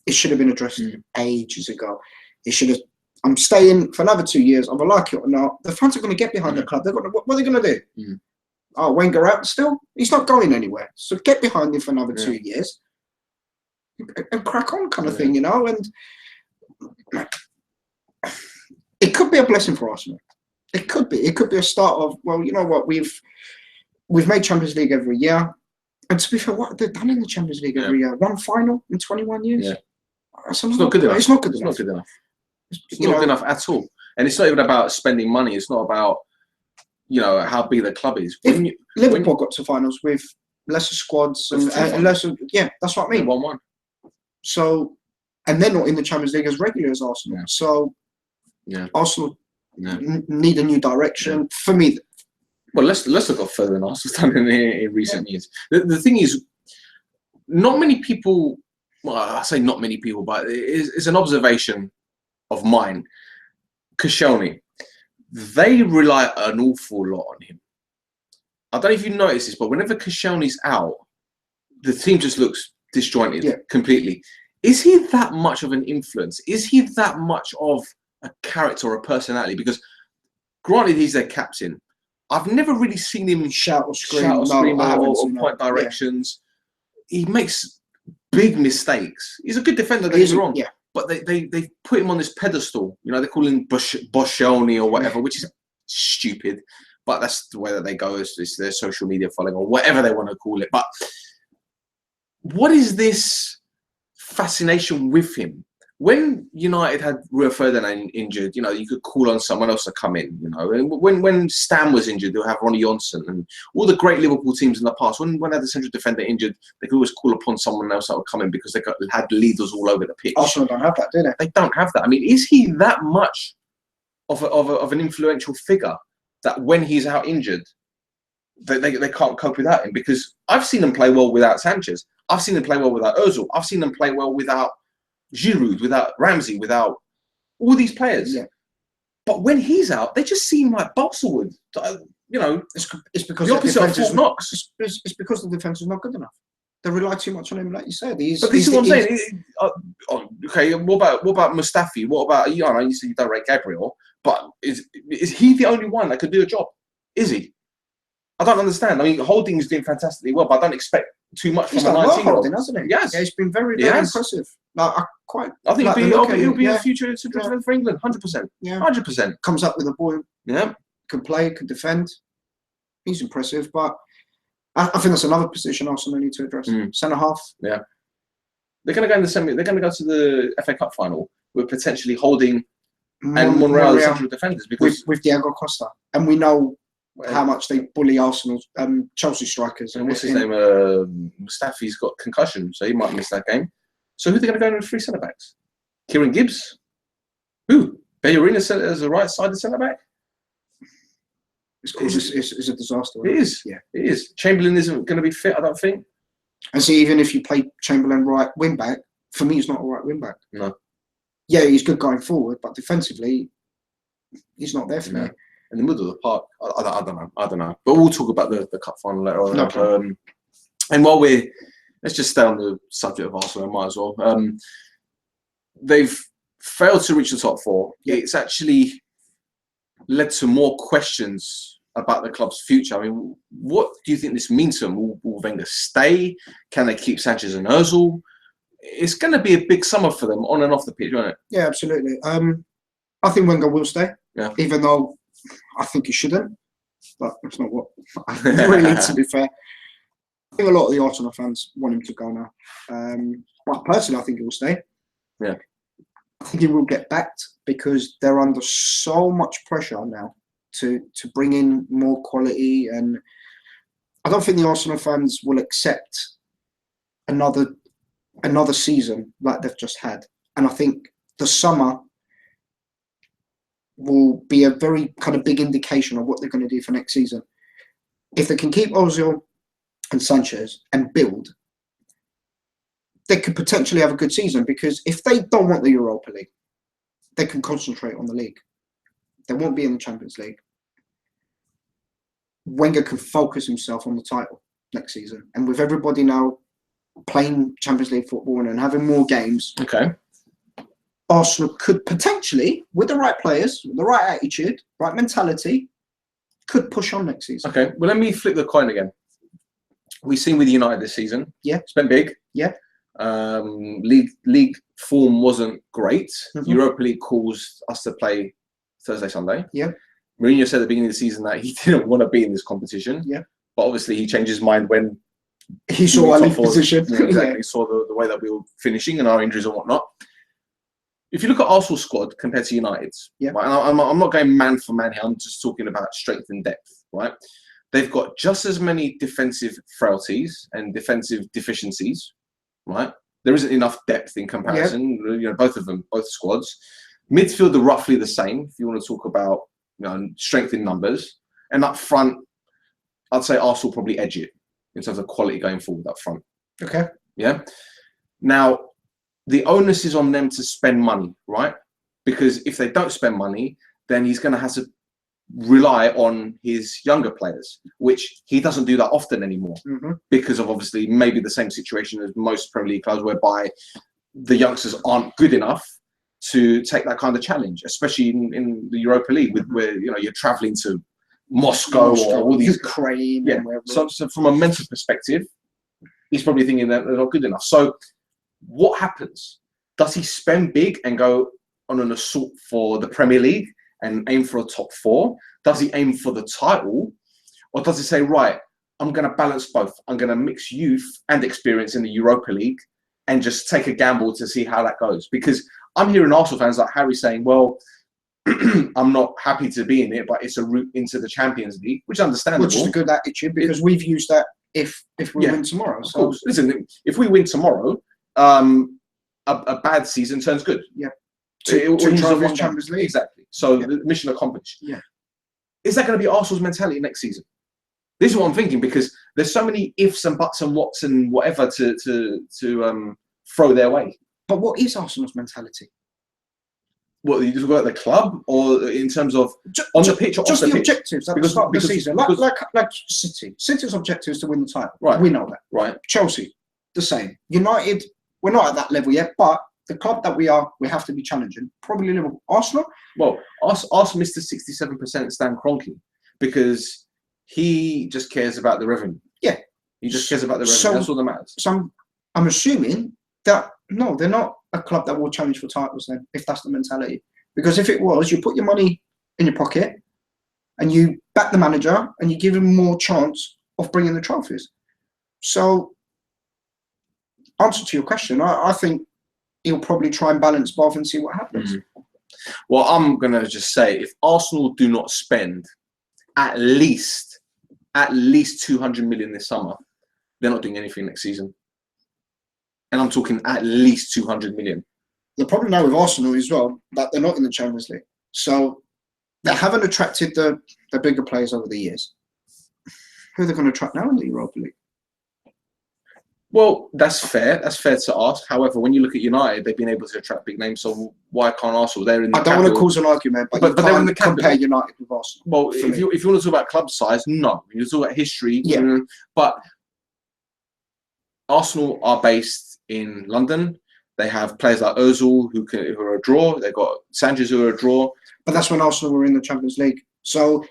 S2: it should have been addressed ages ago. It should have. I'm staying for another 2 years. Either like it or not, the fans are going to get behind the club. They're going to, what are they going to do? Oh, Wenger out still? He's not going anywhere. So get behind him for another 2 years and crack on, kind of thing, you know. And it could be a blessing for Arsenal. It could be. It could be a start of, well, you know what? We've made Champions League every year, and to be fair, what have they done in the Champions League every year? One final in 21 years.
S1: Yeah. It's not good enough.
S2: It's not good enough.
S1: It's not good enough. It's not good enough at all. And it's not even about spending money. It's not about, you know, how big the club is.
S2: Liverpool got to finals with lesser squads and lesser. Yeah, that's what I mean.
S1: 1-1.
S2: So, and they're not in the Champions League as regular as Arsenal. So, Arsenal need a new direction. For me.
S1: Well, let's look further than Arsenal's done in recent years. The thing is, not many people. Well, I say not many people, but it's an observation of mine. Koscielny, they rely an awful lot on him. I don't know if you notice this, but whenever Koscielny's out, the team just looks disjointed completely. Is he that much of an influence? Is he that much of a character or a personality? Because granted, he's their captain. I've never really seen him shout or scream or point directions. He makes big mistakes. He's a good defender, don't get me wrong. Yeah. But they put him on this pedestal. You know, they call him Boscioni or whatever, which is stupid. But that's the way that they go. It's their social media following or whatever they want to call it. But what is this fascination with him? When United had Rio Ferdinand injured, you know, you could call on someone else to come in, you know. And when Stam was injured, they'll have Ronnie Johnson and all the great Liverpool teams in the past. When they had the central defender injured, they could always call upon someone else that would come in because they had leaders all over the pitch.
S2: Arsenal don't have that, do they?
S1: They don't have that. I mean, is he that much of an influential figure that when he's out injured, they can't cope without him? Because I've seen them play well without Sanchez. I've seen them play well without Ozil. I've seen them play well without Giroud, without Ramsey, without all these players. Yeah. But when he's out, they just seem like balsa wood. You know,
S2: it's because
S1: the opposite of Fort Knox.
S2: It's because the defence is not good enough. They rely too much on him, like you said.
S1: But this is what I'm saying. Okay, what about Mustafi? What about, you know, you said you don't rate Gabriel, but is he the only one that could do a job? Is he? I don't understand. I mean, Holding's doing fantastically well, but I don't expect too much from a 19-year-old,
S2: hasn't he?
S1: Yes.
S2: Yeah, he's been very, very impressive. Like,
S1: I think he'll be a future central defender for England, 100%.
S2: Yeah,
S1: 100%.
S2: Comes up with a ball.
S1: Yeah,
S2: can play, can defend. He's impressive, but I think that's another position Arsenal need to address. Centre half.
S1: Yeah, they're going to go in the semi. They're going to go to the FA Cup final with potentially Holding and Monreal as central defenders because
S2: with Diego Costa, and we know how much they bully Arsenal's Chelsea strikers.
S1: And what's his name? Mustafi's got concussion, so he might miss that game. So who are they going to go in with 3 centre backs? Kieran Gibbs? Who? Bellerin as a right-sided centre back?
S2: It's a disaster.
S1: It is.
S2: Yeah,
S1: it is. Chamberlain isn't going to be fit, I don't think.
S2: And see, even if you play Chamberlain right wing back, for me, he's not a right wing back.
S1: No.
S2: Yeah, he's good going forward, but defensively, he's not there for me.
S1: In the middle of the park, I don't know. But we'll talk about the cup final later on. No. And while let's just stay on the subject of Arsenal, I might as well. They've failed to reach the top 4. It's actually led to more questions about the club's future. I mean, what do you think this means to them? Will Wenger stay? Can they keep Sanchez and Ozil? It's going to be a big summer for them on and off the pitch, won't it?
S2: Yeah, absolutely. I think Wenger will stay, even though I think he shouldn't. But that's not what I really need, to be fair. I think a lot of the Arsenal fans want him to go now. But personally, I think he will stay.
S1: Yeah.
S2: I think he will get backed because they're under so much pressure now to bring in more quality, and I don't think the Arsenal fans will accept another season like they've just had. And I think the summer will be a very kind of big indication of what they're going to do for next season. If they can keep Ozil and Sanchez and build, they could potentially have a good season, because if they don't want the Europa League, they can concentrate on the league. They won't be in the Champions League. Wenger can focus himself on the title next season. And with everybody now playing Champions League football and having more games,
S1: okay,
S2: Arsenal could potentially, with the right players, with the right attitude, right mentality, could push on next season.
S1: Okay, well, let me flip the coin again. We've seen with United this season.
S2: Yeah.
S1: Spent big.
S2: Yeah.
S1: League form wasn't great. Europa League caused us to play Thursday, Sunday.
S2: Yeah.
S1: Mourinho said at the beginning of the season that he didn't want to be in this competition.
S2: Yeah.
S1: But obviously he changed his mind when
S2: he saw our league position.
S1: Yeah, exactly. Saw the way that we were finishing and our injuries and whatnot. If you look at Arsenal's squad compared to United's,
S2: yeah.
S1: Right, and I'm not going man for man here. I'm just talking about strength and depth, right? They've got just as many defensive frailties and defensive deficiencies, right? There isn't enough depth in comparison. Yeah. You know, both of them, both squads. Midfield are roughly the same. If you want to talk about, you know, strength in numbers, and up front, I'd say Arsenal probably edge it in terms of quality going forward up front.
S2: Okay.
S1: Yeah. Now, the onus is on them to spend money, right? Because if they don't spend money, then he's going to have to rely on his younger players, which he doesn't do that often anymore, because of obviously maybe the same situation as most Premier League clubs, whereby the youngsters aren't good enough to take that kind of challenge, especially in the Europa League, where you know you're traveling to Moscow or all these
S2: Ukraine.
S1: Yeah. So from a mental perspective, he's probably thinking that they're not good enough. So what happens? Does he spend big and go on an assault for the Premier League and aim for a top 4? Does he aim for the title? Or does he say, right, I'm going to balance both. I'm going to mix youth and experience in the Europa League and just take a gamble to see how that goes? Because I'm hearing Arsenal fans like Harry saying, well, I'm not happy to be in it, but it's a route into the Champions League, which is understandable.
S2: Which is a good attitude, because we've used that if we win tomorrow.
S1: Of course. Listen, if we win tomorrow, a bad season turns good.
S2: Yeah.
S1: To
S2: try and win Champions League.
S1: Exactly. So the mission accomplished.
S2: Yeah.
S1: Is that going to be Arsenal's mentality next season? This is what I'm thinking, because there's so many ifs and buts and whats and whatever to throw their way.
S2: But what is Arsenal's mentality?
S1: What, you talk about the club, or in terms of on the pitch or off the pitch?
S2: Just the objectives at the start of the season. Like City. City's objective is to win the title.
S1: Right.
S2: We know that.
S1: Right.
S2: Chelsea, the same. United, we're not at that level yet, but the club that we are, we have to be challenging. Probably Liverpool. Arsenal?
S1: Well, ask Mr. 67% Stan Kroenke, because he just cares about the revenue.
S2: Yeah.
S1: He just cares about the revenue. That's all that matters.
S2: So I'm assuming that, no, they're not a club that will challenge for titles then, if that's the mentality. Because if it was, you put your money in your pocket and you back the manager and you give him more chance of bringing the trophies. So, answer to your question, I think he'll probably try and balance both and see what happens.
S1: Well, I'm going to just say, if Arsenal do not spend at least 200 million this summer, they're not doing anything next season. And I'm talking at least 200 million.
S2: The problem now with Arsenal as well, that they're not in the Champions League. So they haven't attracted the bigger players over the years. Who are they going to attract now in the Europa League?
S1: Well, that's fair. That's fair to ask. However, when you look at United, they've been able to attract big names. So why can't Arsenal? They're in the
S2: I don't want to cause an argument, but you
S1: they're in the
S2: compare United with Arsenal.
S1: Well, if you want to talk about club size, no. You talk about history,
S2: yeah.
S1: But Arsenal are based in London. They have players like Ozil who are a draw. They've got Sanchez who are a draw.
S2: But that's when Arsenal were in the Champions League. So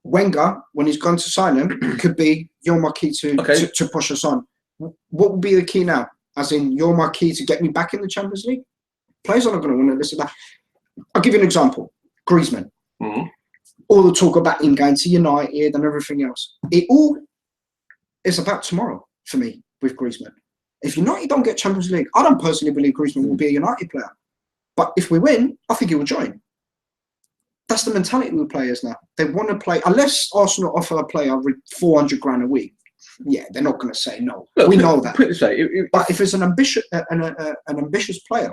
S2: Wenger, when he's gone to sign him, could be you're my key to push us on. What would be the key now? As in, you're my key to get me back in the Champions League? Players are not going to want to listen to that. I'll give you an example. Griezmann. All the talk about him going to United and everything else. It all is about tomorrow for me with Griezmann. If United don't get Champions League, I don't personally believe Griezmann will be a United player. But if we win, I think he will join. That's the mentality with players now. They want to play, unless Arsenal offer a player 400 grand a week. Yeah, they're not going to say no.
S1: Look,
S2: we know that.
S1: Put it this way,
S2: but if it's an ambitious player,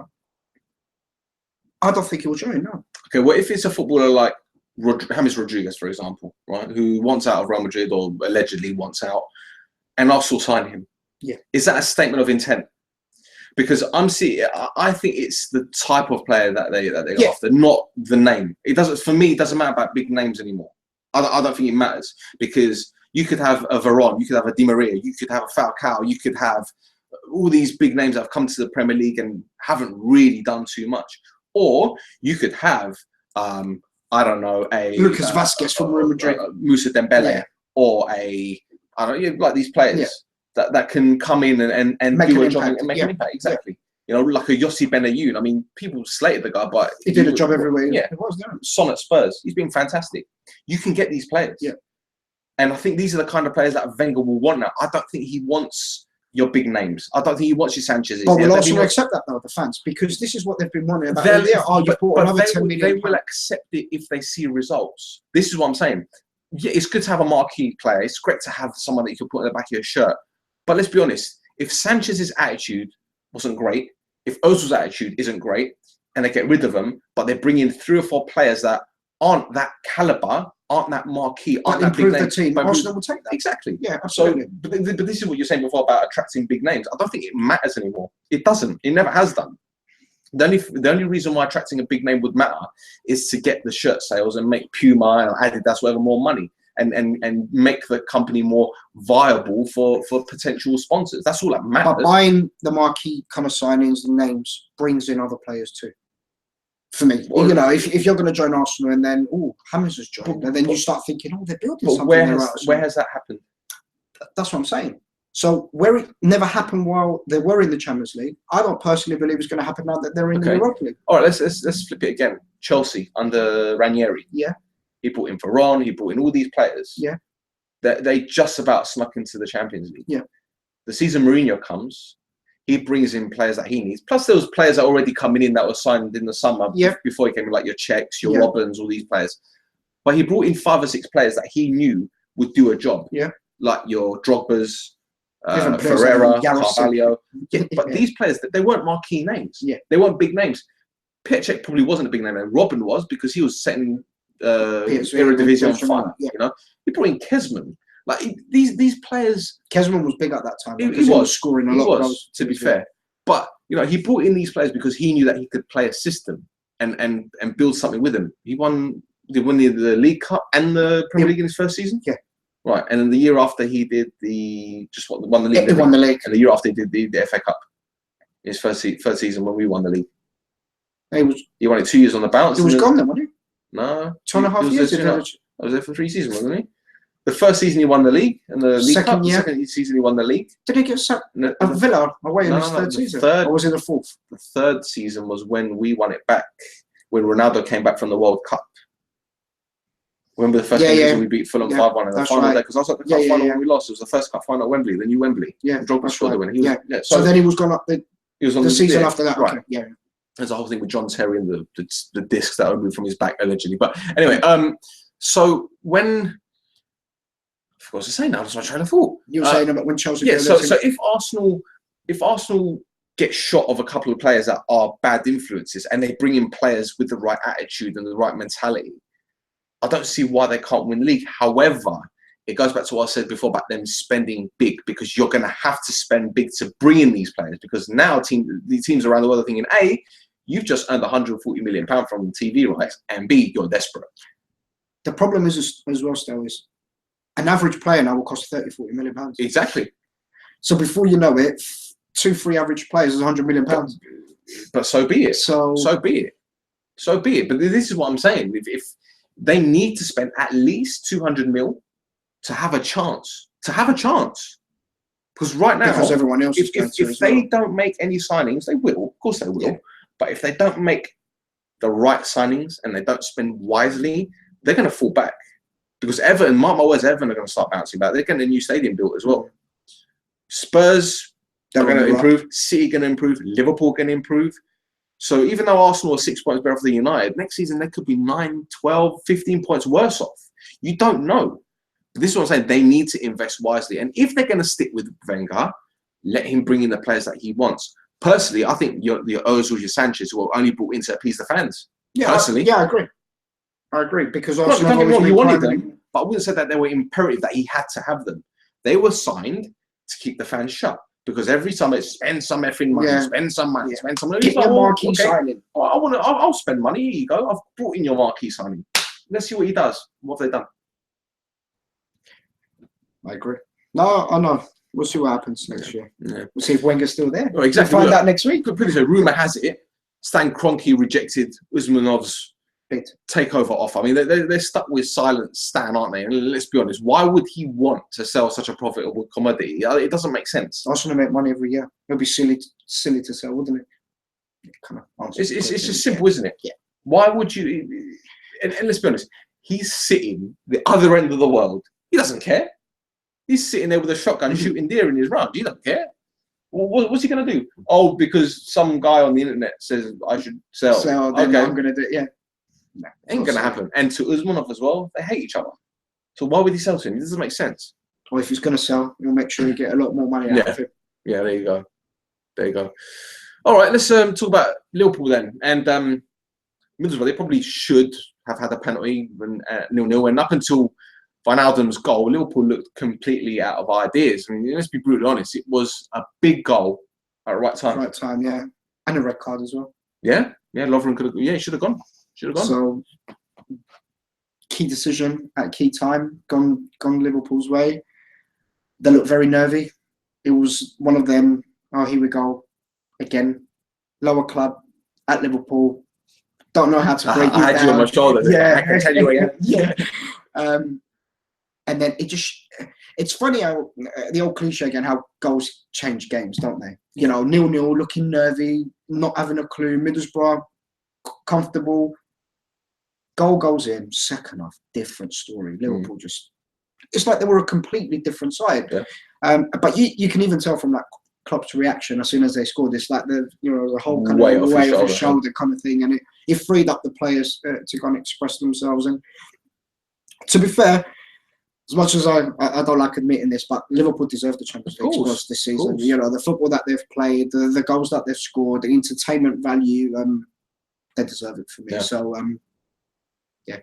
S2: I don't think he will join. No.
S1: Okay, well, if it's a footballer like James Rodriguez, for example, right, who wants out of Real Madrid or allegedly wants out, and Arsenal sign him, is that a statement of intent? Because I think it's the type of player that they go after, not the name. It doesn't. For me, it doesn't matter about big names anymore. I don't think it matters, because you could have a Varane, you could have a Di Maria, you could have a Falcao, you could have all these big names that have come to the Premier League and haven't really done too much. Or you could have, I don't know, a
S2: Lucas Vazquez from Real Madrid,
S1: Moussa Dembele, or I don't know, like these players that can come in and
S2: make
S1: do
S2: an
S1: a job
S2: impact.
S1: and make an impact. Exactly. You know, like a Yossi Benayoun. I mean, people slated the guy, but
S2: he did a job everywhere.
S1: Yeah,
S2: it was there.
S1: Son at Spurs, he's been fantastic. You can get these players.
S2: Yeah.
S1: And I think these are the kind of players that Wenger will want now. I don't think he wants your big names. I don't think he wants your Sanchez's.
S2: But will Arsenal accept that, though, the fans? Because this is what they've been wanting about.
S1: They will accept it if they see results. This is what I'm saying. Yeah, it's good to have a marquee player. It's great to have someone that you can put in the back of your shirt. But let's be honest, if Sanchez's attitude wasn't great, if Ozil's attitude isn't great, and they get rid of them, but they bring in 3 or 4 players that aren't that caliber, aren't that marquee, aren't that big names,
S2: the team, Arsenal will take that.
S1: Exactly.
S2: Yeah, absolutely.
S1: So, but this is what you're saying before about attracting big names. I don't think it matters anymore. It doesn't. It never has done. The only reason why attracting a big name would matter is to get the shirt sales and make Puma and Adidas whatever more money. And make the company more viable for potential sponsors. That's all that matters.
S2: But buying the marquee kind of signings and names brings in other players too. For me, you know, if you're going to join Arsenal and then James has joined, and then you start thinking, they're building something.
S1: Where has that happened?
S2: That's what I'm saying. So where it never happened while they were in the Champions League, I don't personally believe it's going to happen now that they're in the Europa League.
S1: All right, let's flip it again. Chelsea under Ranieri.
S2: Yeah.
S1: He brought in Varane, he brought in all these players.
S2: Yeah.
S1: They just about snuck into the Champions League.
S2: Yeah.
S1: The season Mourinho comes, he brings in players that he needs. Plus, there was players that already coming in that were signed in the summer before he came in, like your Czechs, your Robins, all these players. But he brought in 5 or 6 players that he knew would do a job.
S2: Yeah.
S1: Like your Drogba's, Ferreira, Carvalho. Yeah, but these players, they weren't marquee names.
S2: Yeah.
S1: They weren't big names. Petr probably wasn't a big name, and Robin was, because he was setting Eredivisie on fire. You know, he brought in Kezman. Like these players.
S2: Kezman was big at that time.
S1: He was
S2: scoring a lot of goals.
S1: To be fair, but you know, he brought in these players because he knew that he could play a system and build something with them. He won the League Cup and the Premier League in his first season.
S2: Yeah.
S1: Right, and then the year after he did won the league.
S2: He won the league,
S1: and the year after he did the FA Cup. His first season when we won the league. He won it 2 years on the bounce.
S2: He was gone then, wasn't he?
S1: No,
S2: 2.5 years.
S1: I was there for 3 seasons, wasn't he? The first season he won the league, and the League Cup. The second season he won the league.
S2: Did he get sacked at Villa away in his third season? Or was it the fourth?
S1: The third season was when we won it back, when Ronaldo came back from the World Cup. Remember the first season we beat Fulham 5-1 in the final day? Because I was at the cup final when we lost. It was the first cup final at Wembley, the new Wembley.
S2: Yeah,
S1: Drogba scored the winner.
S2: So then he was gone up the season after that.
S1: Right.
S2: Okay. Yeah.
S1: There's a whole thing with John Terry and the discs that were removed from his back allegedly. But anyway, so when I forgot what to say now, that's my train of thought.
S2: You were saying about when Chelsea.
S1: Yeah. So if Arsenal get shot of a couple of players that are bad influences, and they bring in players with the right attitude and the right mentality, I don't see why they can't win the league. However, it goes back to what I said before about them spending big, because you're going to have to spend big to bring in these players, because now the teams around the world are thinking, A, you've just earned £140 million from the TV rights, and B, you're desperate.
S2: The problem is as well, still, is an average player now will cost £30-40 million.
S1: Exactly.
S2: So before you know it, 2-3 average players is £100 million.
S1: But so be it. So be it. So be it. But this is what I'm saying. If they need to spend at least 200 mil to have a chance. Because right now,
S2: because everyone else
S1: if they don't make any signings, they will. Of course they will. Yeah. But if they don't make the right signings and they don't spend wisely, they're going to fall back. Because Everton, mark my words, Everton are going to start bouncing back. They're getting a new stadium built as well. Spurs are going to improve. City going to improve. Liverpool going to improve. So even though Arsenal are 6 points better than United, next season they could be 9, 12, 15 points worse off. You don't know. But this is what I'm saying. They need to invest wisely. And if they're going to stick with Wenger, let him bring in the players that he wants. Personally, I think your Ozil, your Sanchez were only brought in to appease the fans.
S2: Yeah,
S1: personally.
S2: I agree. I agree because
S1: Don't get me wrong, he wanted them, but I wouldn't say that they were imperative that he had to have them. They were signed to keep the fans shut. Because every time it's spend some effing money, spend some money, spend some money.
S2: Get your marquee signing.
S1: I'll spend money. Here you go. I've brought in your marquee signing. Let's see what he does. What have they done?
S2: I agree. No, I know. We'll see what happens next year.
S1: Yeah.
S2: We'll see if Wenger's still there.
S1: Well, exactly.
S2: We'll find out next week.
S1: Pretty sure. Rumor has it, Stan Kroenke rejected Usmanov's takeover offer. I mean, they're stuck with silent Stan, aren't they? And let's be honest, why would he want to sell such a profitable commodity? It doesn't make sense.
S2: Arsenal make money every year. It'd be silly to sell, wouldn't it?
S1: It's just simple, isn't it?
S2: Yeah.
S1: Why would you? And let's be honest, he's sitting the other end of the world. He doesn't care. He's sitting there with a shotgun shooting deer in his round. He doesn't care. Well, what's he going to do? Oh, because some guy on the internet says I should sell.
S2: Okay, I'm going to do it. Yeah.
S1: No, ain't going to happen. And to Usmanov as well, they hate each other. So why would he sell to him? It doesn't make sense.
S2: Well, if he's going to sell, he'll make sure you get a lot more money out of it.
S1: Yeah, there you go. There you go. All right, let's talk about Liverpool then. And Middlesbrough, they probably should have had a penalty when 0-0. And up until Wijnaldum's goal, Liverpool looked completely out of ideas. I mean, let's be brutally honest. It was a big goal at the right time.
S2: Right time, yeah. And a red card as well.
S1: Yeah, Lovren could have. Yeah, he should have gone.
S2: So, key decision at key time, gone Liverpool's way. They looked very nervy. It was one of them. Oh, here we go again. Lower club at Liverpool. Don't know how to break it down.
S1: I had you on my shoulder.
S2: Yeah,
S1: I can tell you again.
S2: Yeah. And then it's funny how the old cliche again, how goals change games, don't they? 0-0, looking nervy, not having a clue. Middlesbrough comfortable. Goal goes in, second half, different story. Liverpool it's like they were a completely different side.
S1: Yeah.
S2: But you can even tell from that Klopp's reaction as soon as they scored. It's like the whole kind
S1: weight
S2: of
S1: off
S2: weight off his shoulder kind of thing, and it freed up the players to go and express themselves. And to be fair, as much as I don't like admitting this, but Liverpool deserve the Champions League spots this season. The football that they've played, the goals that they've scored, the entertainment value, they deserve it for me.
S1: Yeah.
S2: So, yeah.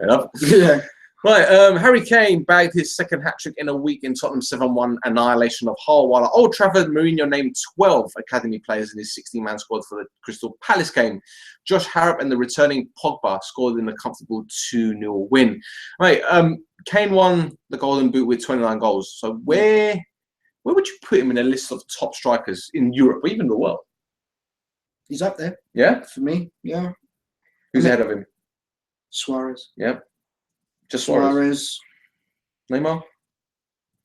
S1: Enough.
S2: Yeah.
S1: Right, Harry Kane bagged his second hat-trick in a week in Tottenham's 7-1 annihilation of Hull, while at Old Trafford, Mourinho named 12 academy players in his 16-man squad for the Crystal Palace game. Josh Harrop and the returning Pogba scored in a comfortable 2-0 win. Right, Kane won the Golden Boot with 29 goals. So where would you put him in a list of top strikers in Europe or even the world?
S2: He's up there.
S1: Yeah?
S2: For me, yeah.
S1: Who's ahead of him?
S2: Suarez.
S1: Yeah. Just
S2: Suarez.
S1: Neymar?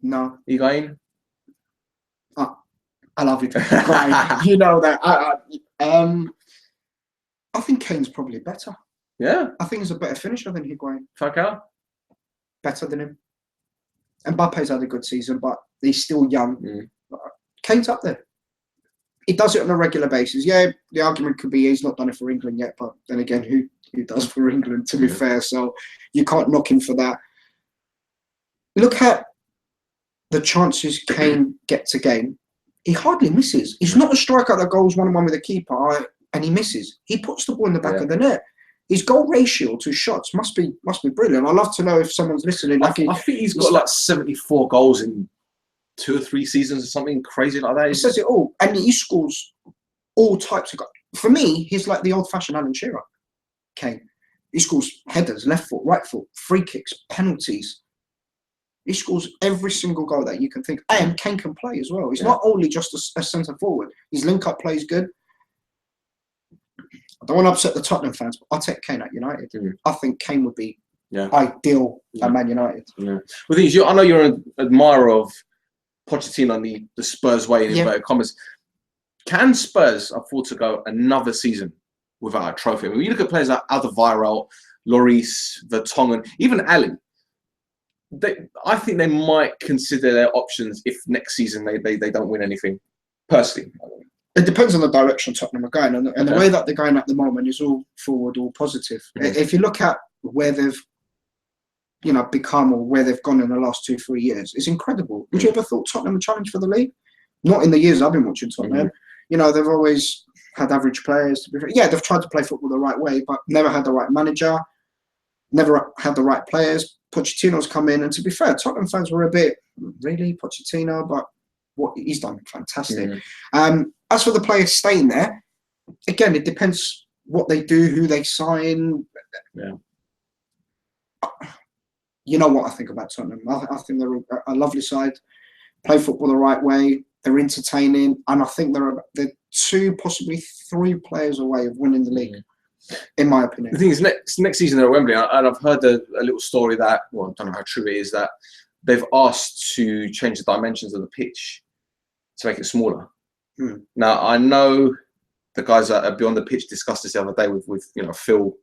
S2: No.
S1: Higuain?
S2: I love you. You know that. I think Kane's probably better.
S1: Yeah.
S2: I think he's a better finisher than Higuain.
S1: Falcao?
S2: Better than him. Mbappe's had a good season, but he's still young. Kane's up there. He does it on a regular basis. Yeah, the argument could be he's not done it for England yet, but then again, who does for England, to be fair? So you can't knock him for that. Look at the chances Kane gets a game. He hardly misses. He's not a striker that goes one-on-one with a keeper and he misses. He puts the ball in the back of the net. His goal ratio to shots must be brilliant. I'd love to know if someone's listening.
S1: I think he's got like 74 goals in 2 or 3 seasons or something crazy like that.
S2: He says it all. And he scores all types of goals. For me, he's like the old-fashioned Alan Shearer, Kane. He scores headers, left foot, right foot, free kicks, penalties. He scores every single goal that you can think. And Kane can play as well. He's not only just a centre-forward. His link-up play is good. I don't want to upset the Tottenham fans, but I'll take Kane at United. I think Kane would be ideal at Man United.
S1: Yeah. Well, the thing is, I know you're an admirer of Pochettino and the Spurs way in inverted commas. Can Spurs afford to go another season without a trophy? I mean, when you look at players like Alderweireld, Lloris, Vertonghen, even Allen, I think they might consider their options if next season they don't win anything. Personally,
S2: It depends on the direction Tottenham are going, and the way that they're going at the moment is all forward, all positive. If you look at where they've, become or where they've gone in the last 2-3 years, it's incredible. Would you ever thought Tottenham would challenge for the league? Not in the years I've been watching Tottenham. They've always had average players. They've tried to play football the right way, but never had the right manager, never had the right players. Pochettino's come in, and to be fair, Tottenham fans were a bit, really, Pochettino, but what he's done, fantastic. As for the players staying there, again, it depends what they do, who they sign. You know what I think about Tottenham. I think they're a lovely side, play football the right way, they're entertaining, and I think they're 2, possibly 3 players away of winning the league, in my opinion.
S1: The thing is, next season they're at Wembley, and I've heard a little story that, well, I don't know how true it is, that they've asked to change the dimensions of the pitch to make it smaller. Now, I know the guys that are beyond the pitch discussed this the other day with Phil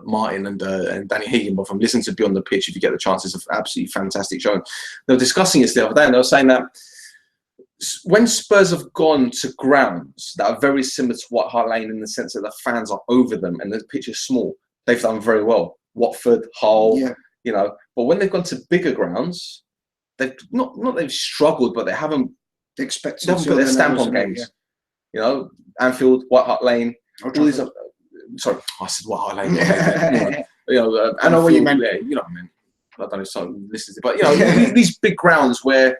S1: Martin and Danny Higginbotham from Listen to Beyond the Pitch. If you get the chance, it's an absolutely fantastic show. They were discussing this the other day, and they were saying that when Spurs have gone to grounds that are very similar to White Hart Lane in the sense that the fans are over them and the pitch is small, they've done very well. Watford, Hull, but when they've gone to bigger grounds, they've they've struggled, but they haven't put their stamp on games. Anfield, White Hart Lane, all these. Sorry, I said White Hart Lane.
S2: I know what you meant.
S1: Yeah, you know what I mean. I don't know if someone listens to it, but these big grounds where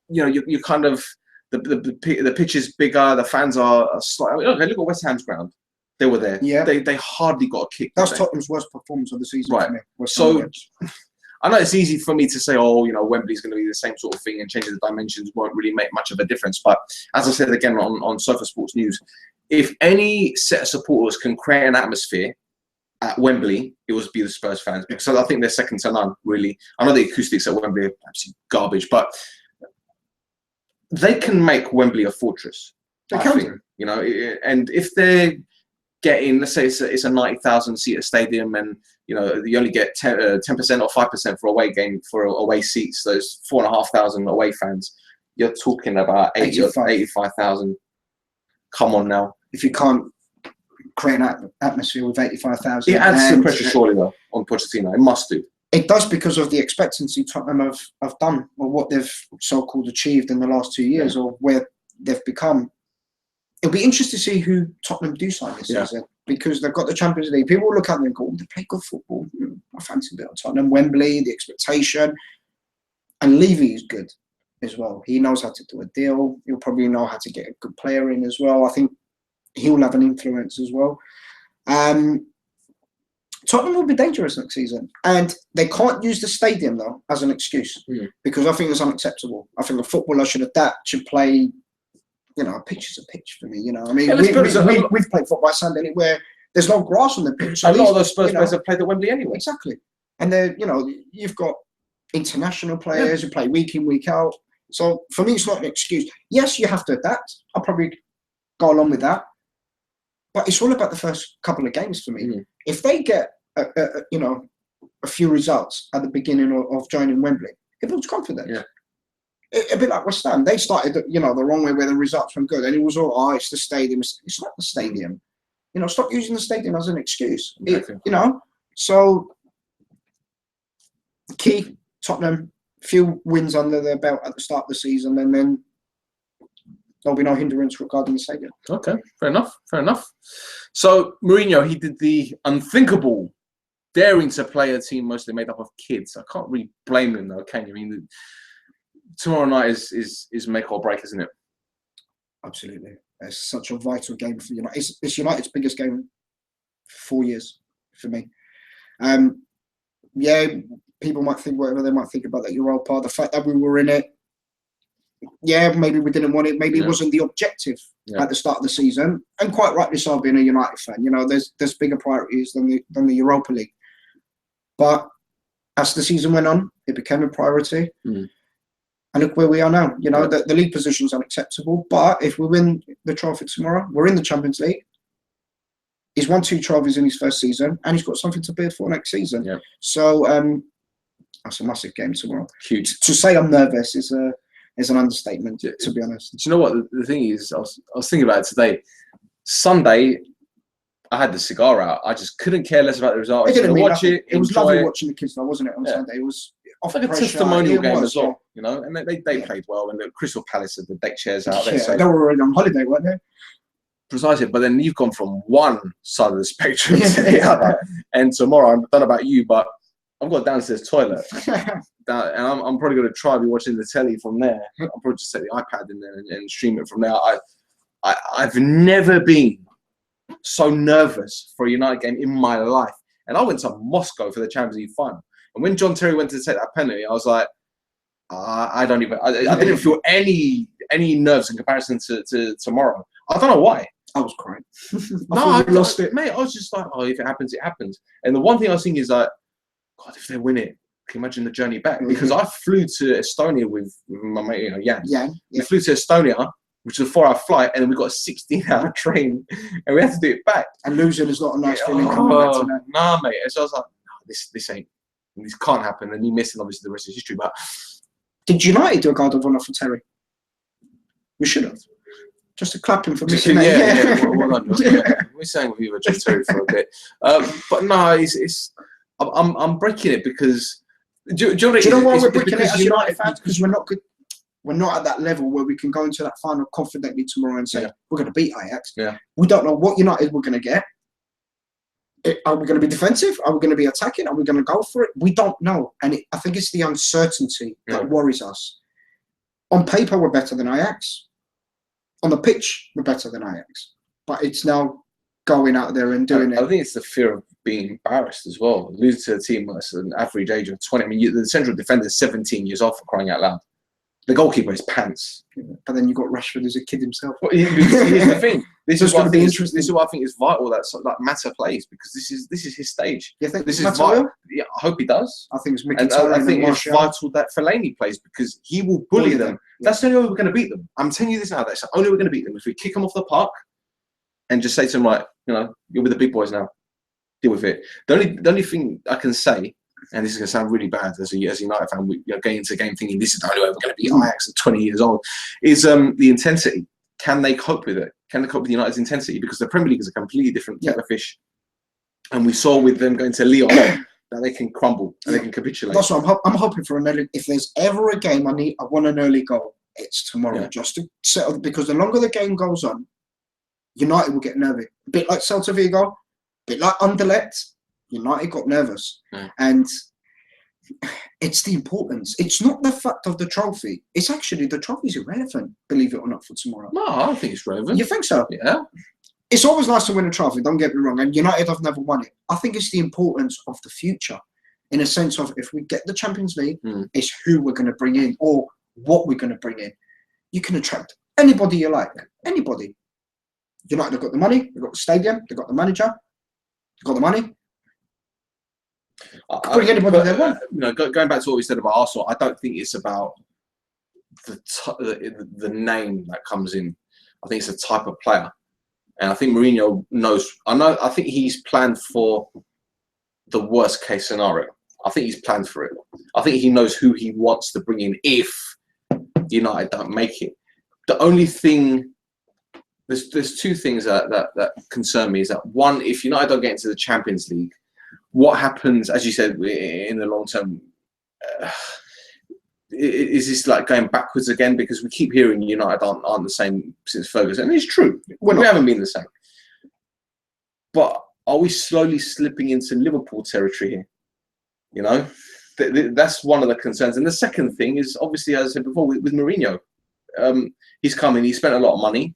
S1: you kind of the pitch is bigger, the fans are slightly. Okay, look at West Ham's ground. They were there. Yeah, they hardly got a kick.
S2: That's Tottenham's worst performance of the season.
S1: Right. So I know it's easy for me to say, Wembley's going to be the same sort of thing, and changing the dimensions won't really make much of a difference. But as I said again on Sofa Sports News, if any set of supporters can create an atmosphere at Wembley, it would be the Spurs fans, because I think they're second to none, really. I know the acoustics at Wembley are absolutely garbage, but they can make Wembley a fortress.
S2: They can.
S1: And if they're getting, let's say it's a 90,000 seater stadium, and you only get 10% or 5% for away seats. Those 4,500 away fans. You're talking about 85,000. Come on now.
S2: If you can't create an atmosphere with 85,000,
S1: it adds to the pressure, surely, though, on Pochettino. It must do.
S2: It does, because of the expectancy Tottenham have done, or what they've so-called achieved in the last 2 years, or where they've become. It'll be interesting to see who Tottenham do sign this season, because they've got the Champions League. People will look at them and go, they play good football. I fancy a bit of Tottenham. Wembley, the expectation. And Levy is good as well. He knows how to do a deal. He'll probably know how to get a good player in as well. I think he'll have an influence as well. Tottenham will be dangerous next season. And they can't use the stadium, though, as an excuse, because I think it's unacceptable. I think a footballer should adapt, should play. A pitch is a pitch for me. I mean, we've played football at Sunday where there's no grass on the pitch.
S1: So a lot of those Spurs players have played at Wembley anyway.
S2: Exactly. And then, you've got international players who play week in, week out. So for me, it's not an excuse. Yes, you have to adapt. I'll probably go along with that. But it's all about the first couple of games for me. If they get, a few results at the beginning of joining Wembley, it builds confidence. Yeah. A bit like West Ham. They started, the wrong way where the results weren't good. And it was all, it's the stadium. It's not the stadium. Stop using the stadium as an excuse.
S1: Exactly.
S2: So key, Tottenham, few wins under their belt at the start of the season, and then there'll be no hindrance regarding the stadium.
S1: Okay, fair enough. So Mourinho, he did the unthinkable, daring to play a team mostly made up of kids. I can't really blame him, though, can you? I mean, tomorrow night is make or break, isn't it?
S2: Absolutely. It's such a vital game for United. It's United's biggest game for 4 years for me. People might think whatever they might think about that Europa. The fact that we were in it, maybe we didn't want it. Maybe it wasn't the objective at the start of the season, and quite rightly so, being a United fan. There's bigger priorities than the Europa League. But as the season went on, it became a priority. And look where we are now. The league position is unacceptable. But if we win the trophy tomorrow, we're in the Champions League. He's won 2 trophies in his first season, and he's got something to bid for next season. Yeah. So that's a massive game tomorrow.
S1: Huge.
S2: To say I'm nervous is is an understatement, to be honest.
S1: Do you know what the thing is? I was thinking about it today. Sunday, I had the cigar out. I just couldn't care less about the result. I was going to watch it.
S2: It was lovely watching the kids, though, wasn't it? On Sunday, it was off
S1: like a testimonial game as well, you know. And they played well. And the Crystal Palace had the deck chairs out there. So
S2: they were already on holiday, weren't they?
S1: Precisely, but then you've gone from one side of the spectrum to the other. And tomorrow, I don't know about you, but I've got a downstairs toilet, and I'm probably going to try to be watching the telly from there. I'll probably just set the iPad in there and stream it from there. I've never been so nervous for a United game in my life, and I went to Moscow for the Champions League final. And when John Terry went to take that penalty, I was like, I didn't feel any nerves in comparison to tomorrow. I don't know why.
S2: I was crying.
S1: I lost it, mate. I was just like, if it happens, it happens. And the one thing I was thinking is like, God, if they win it, can you imagine the journey back? Because I flew to Estonia with my mate, Jan. Yeah. We flew to Estonia, which is a 4-hour flight, and then we got a 16-hour train, and we had to do it back.
S2: And losing is not a nice feeling coming back to that.
S1: Nah, mate. And so I was like, this can't happen. And he missed, and obviously the rest is history. But
S2: did United do a guard of honour for Terry? We should have. Just to clap him for missing that.
S1: Well done. We're saying with you, John Terry, for a bit. But no, I'm breaking it because. Do you know why we're breaking it as
S2: United fans? Because we're not good. We're not at that level where we can go into that final confidently tomorrow and say we're going to beat Ajax.
S1: Yeah.
S2: We don't know what United we're going to get. Are we going to be defensive? Are we going to be attacking? Are we going to go for it? We don't know, and I think it's the uncertainty that worries us. On paper, we're better than Ajax. On the pitch, we're better than Ajax. But it's now going out there and doing it.
S1: I think it's the fear of being embarrassed as well. Losing to a team that's an average age of 20. I mean, the central defender is 17 years old, for crying out loud. The goalkeeper is pants.
S2: But then you've got Rashford who's a kid himself.
S1: Well, here's the thing. This is what I think is vital that Mata plays, because this is his stage.
S2: You think
S1: this is vital? Yeah, I hope he does.
S2: I think it's Mickey
S1: I think it's vital that Fellaini plays, because he will bully them. Yeah. That's the only way we're going to beat them. I'm telling you this now. That's the only way we're going to beat them. If we kick them off the park and just say to them, right, you're with the big boys now. Deal with it. The only thing I can say, and this is going to sound really bad as a United fan, going into the game thinking this is the only way we're going to beat Ajax at 20 years old, is the intensity. Can they cope with it? Can they cope with United's intensity? Because the Premier League is a completely different kettle of fish. And we saw with them going to Lyon that they can crumble and they can capitulate.
S2: That's what I'm hoping for an early. If there's ever a game I want an early goal, it's tomorrow. Just to settle, because the longer the game goes on, United will get nervy. A bit like Celta Vigo, a bit like Anderlecht. United got nervous, and it's the importance. It's not the fact of the trophy. It's actually the trophy's irrelevant, believe it or not, for tomorrow.
S1: No, I don't think it's relevant.
S2: You think so?
S1: Yeah.
S2: It's always nice to win a trophy, don't get me wrong, and United have never won it. I think it's the importance of the future, in a sense of if we get the Champions League, it's who we're going to bring in or what we're going to bring in. You can attract anybody you like, anybody. United have got the money, they've got the stadium, they've got the manager, they've got the money. Bring anybody they want.
S1: Going back to what we said about Arsenal, I don't think it's about the name that comes in. I think it's a type of player, and I think Mourinho knows. I think he's planned for the worst case scenario. I think he's planned for it. I think he knows who he wants to bring in if United don't make it. The only thing, there's two things that concern me. Is that one, if United don't get into the Champions League, what happens, as you said, in the long term? Is this like going backwards again? Because we keep hearing United aren't the same since Ferguson, and it's true. We haven't been the same. But are we slowly slipping into Liverpool territory here? That's one of the concerns. And the second thing is, obviously, as I said before, with Mourinho, he's come in, he spent a lot of money.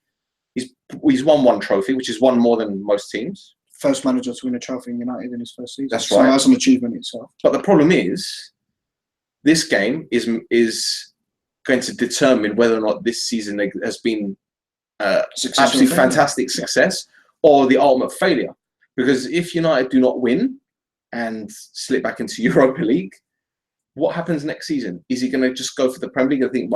S1: He's won one trophy, which is one more than most teams.
S2: First manager to win a trophy in United in his first season.
S1: That's right.
S2: So that's an achievement itself.
S1: But the problem is, this game is going to determine whether or not this season has been absolutely fantastic success or the ultimate failure. Because if United do not win and slip back into Europa League, what happens next season? Is he going to just go for the Premier League? I think,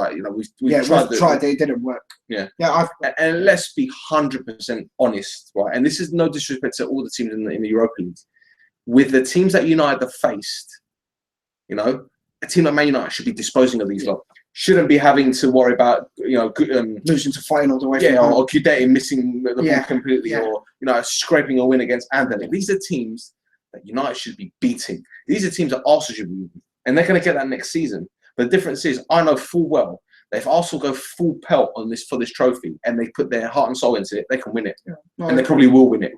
S1: we've
S2: tried. It didn't work.
S1: And let's be 100% honest, right? And this is no disrespect to all the teams in the Europa League. With the teams that United have faced, a team like Man United should be disposing of these lot. shouldn't be having to worry about
S2: losing to Feyenoord away.
S1: Yeah, or Gudetti missing the ball completely,
S2: yeah.
S1: or scraping a win against Anderlecht. These are teams that United should be beating. These are teams that Arsenal should be beating, and they're going to get that next season. But the difference is, I know full well that if Arsenal go full pelt on this for this trophy and they put their heart and soul into it, they can win it, and they probably will win it.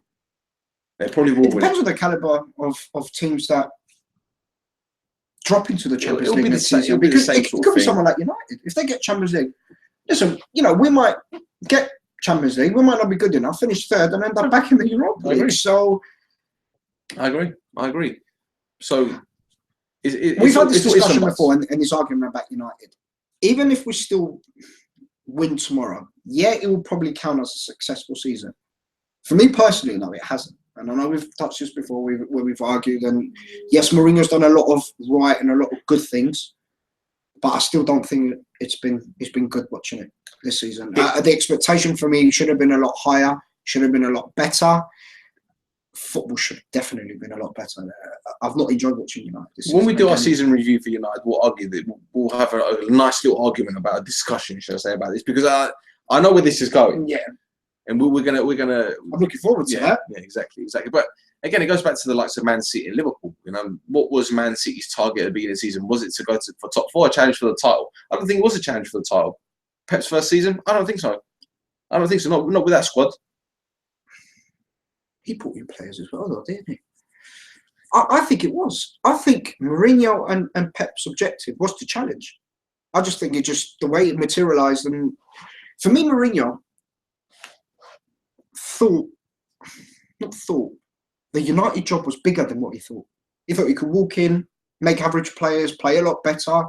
S1: They probably will win it.
S2: Depends on the caliber of teams that drop into the Champions League next season, because it could be someone like United. If they get Champions League, listen, we might get Champions League, we might not be good enough, finish third, and end up back in the Europa League. So,
S1: I agree. So,
S2: we've had this discussion before, and this argument about United. Even if we still win tomorrow, it will probably count as a successful season. For me personally, no, it hasn't. And I know we've touched this before, where we've argued. And yes, Mourinho's done a lot of right and a lot of good things, but I still don't think it's been good watching it this season. The expectation for me should have been a lot higher, should have been a lot better. Football should have definitely been a lot better. I've not enjoyed watching United this season.
S1: When we do our season review for United, we'll argue that we'll have a nice little argument about a discussion, should I say, about this, because I know where this is going.
S2: Yeah.
S1: And we're gonna.
S2: I'm looking forward to that.
S1: Yeah, exactly. But again, it goes back to the likes of Man City and Liverpool. What was Man City's target at the beginning of the season? Was it to go for top 4, a challenge for the title? I don't think it was a challenge for the title. Pep's first season? I don't think so. Not with that squad.
S2: He brought in players as well, though, didn't he? I think it was. I think Mourinho and Pep's objective was to challenge. I just think the way it materialised. And for me, Mourinho thought the United job was bigger than what he thought. He thought he could walk in, make average players play a lot better.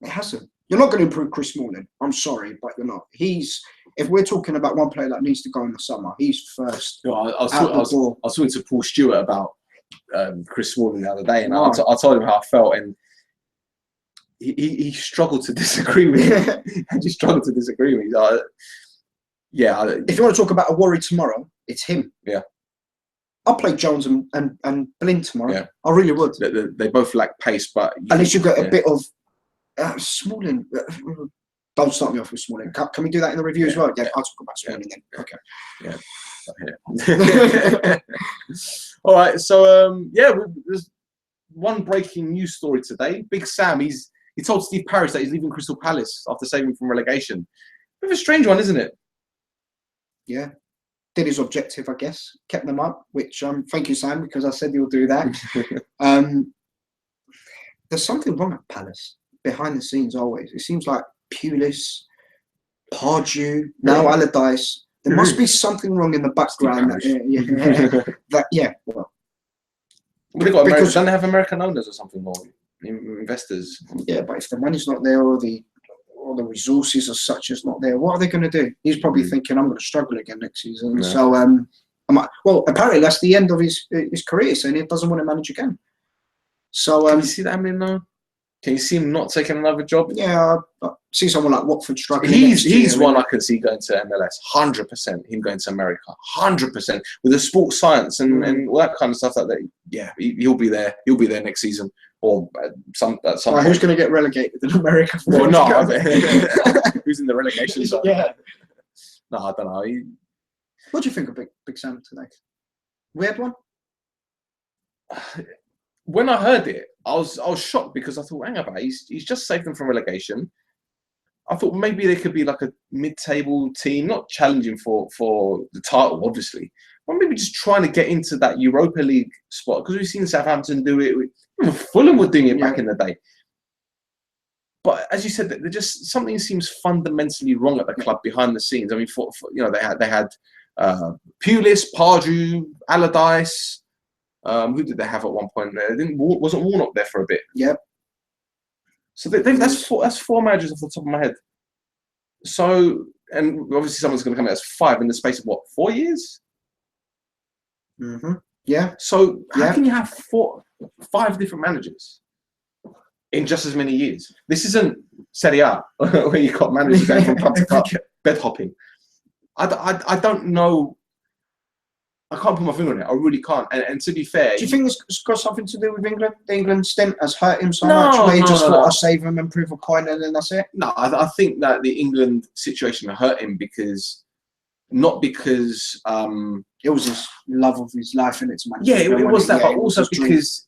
S2: It hasn't. You're not going to improve Chris Smalling. I'm sorry, but you're not. If we're talking about one player that needs to go in the summer, he's first.
S1: I was talking to Paul Stewart about Chris Smalling the other day, and I told him how I felt, and he struggled to disagree with me. He struggled to disagree with me. If
S2: you want to talk about a worry tomorrow, it's him.
S1: Yeah.
S2: I'll play Jones and Blind tomorrow.
S1: Yeah.
S2: I really would.
S1: They both lack pace, but
S2: at least you've got a bit of Smalling. Don't start me off with Smalling. Can we do that in the review as well? Yeah, I'll talk about Smalling then. Okay.
S1: Yeah. All right. So there's one breaking news story today. Big Sam, he told Steve Parish that he's leaving Crystal Palace after saving from relegation. Bit of a strange one, isn't it?
S2: Yeah. Did his objective, I guess. Kept them up, which thank you, Sam, because I said he'll do that. There's something wrong at Palace behind the scenes always. It seems like Pulis, Pardew, now Allardyce. There must be something wrong in the background. Well,
S1: they've got because don't they have American owners or something, or investors?
S2: Yeah, but if the money's not there, or the resources as such is not there, what are they going to do? He's probably thinking, I'm going to struggle again next season. Yeah. So, apparently that's the end of his career, saying he doesn't want to manage again. So,
S1: can you see that happening now? Can you see him not taking another job?
S2: Yeah, I see someone like Watford struggling.
S1: He's one I can see going to MLS, 100%. Him going to America, 100%, with the sports science and all that kind of stuff. He'll be there. He'll be there next season, or at some point.
S2: Who's going to get relegated in America?
S1: Well, no. Who's in the relegation zone?
S2: Yeah.
S1: No, I don't know.
S2: What do you think of Big Sam today? Weird one.
S1: When I heard it, I was shocked, because I thought, hang about, he's just saved them from relegation. I thought maybe they could be like a mid-table team, not challenging for the title, obviously, but maybe just trying to get into that Europa League spot, because we've seen Southampton do it. Fulham were doing it back in the day. But as you said, there just something seems fundamentally wrong at the club behind the scenes. I mean, they had Pulis, Pardew, Allardyce. Who did they have at one point? Wasn't Warnock there for a bit?
S2: Yep.
S1: So that's four managers off the top of my head. So, and obviously someone's going to come out as 5 in the space of 4 years?
S2: Mm-hmm. Yeah.
S1: So how can you have 5 different managers in just as many years? This isn't Serie A, where you've got managers going from club to club, bed hopping. I don't know I can't put my finger on it. I really can't. And to be fair,
S2: do you think it's got something to do with England? The England stint has hurt him so much. Where he just thought, I'll save him and prove a point, and then that's it.
S1: No, I think that the England situation hurt him not because
S2: it was his love of his life and it's money.
S1: Yeah, it was that, but also because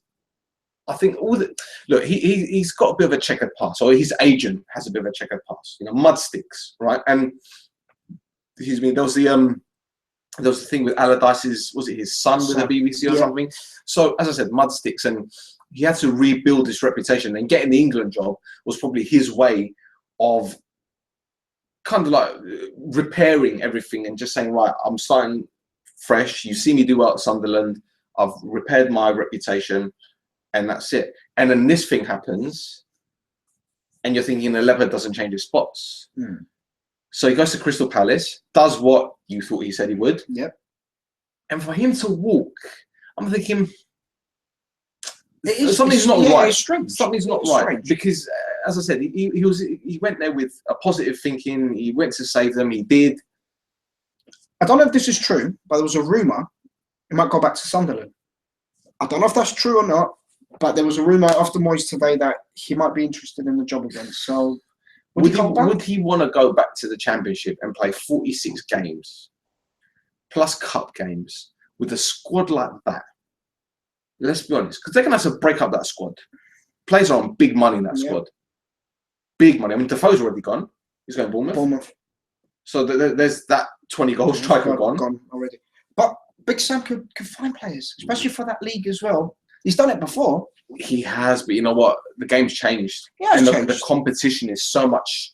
S1: I think look, he's got a bit of a checkered past, or his agent has a bit of a checkered past. You know, mud sticks, right? And there was the thing with Allardyce's, was it his son with the BBC or something? So as I said, mud sticks, and he had to rebuild his reputation. And getting the England job was probably his way of kind of like repairing everything and just saying, right, I'm starting fresh. You see me do well at Sunderland. I've repaired my reputation, and that's it. And then this thing happens, and you're thinking the leopard doesn't change his spots. So he goes to Crystal Palace, does what you thought he said he would.
S2: Yep.
S1: And for him to walk, I'm thinking something's not right. Something's not right, because, as I said, he went there with a positive thinking. He went to save them. He did.
S2: I don't know if this is true, but there was a rumor he might go back to Sunderland. I don't know if that's true or not, but there was a rumor after Moyes today that he might be interested in the job again. So
S1: would he want to go back to the Championship and play 46 games plus cup games with a squad like that? Let's be honest, because they're going to have to break up that squad. Players are on big money in that squad. Big money. I mean, Defoe's already gone. He's going to Bournemouth. So there's that 20-goal striker gone
S2: already. But Big Sam could find players, especially for that league as well. He's done it before.
S1: He has, but you know what? The game's changed.
S2: Yeah,
S1: and the competition is so much.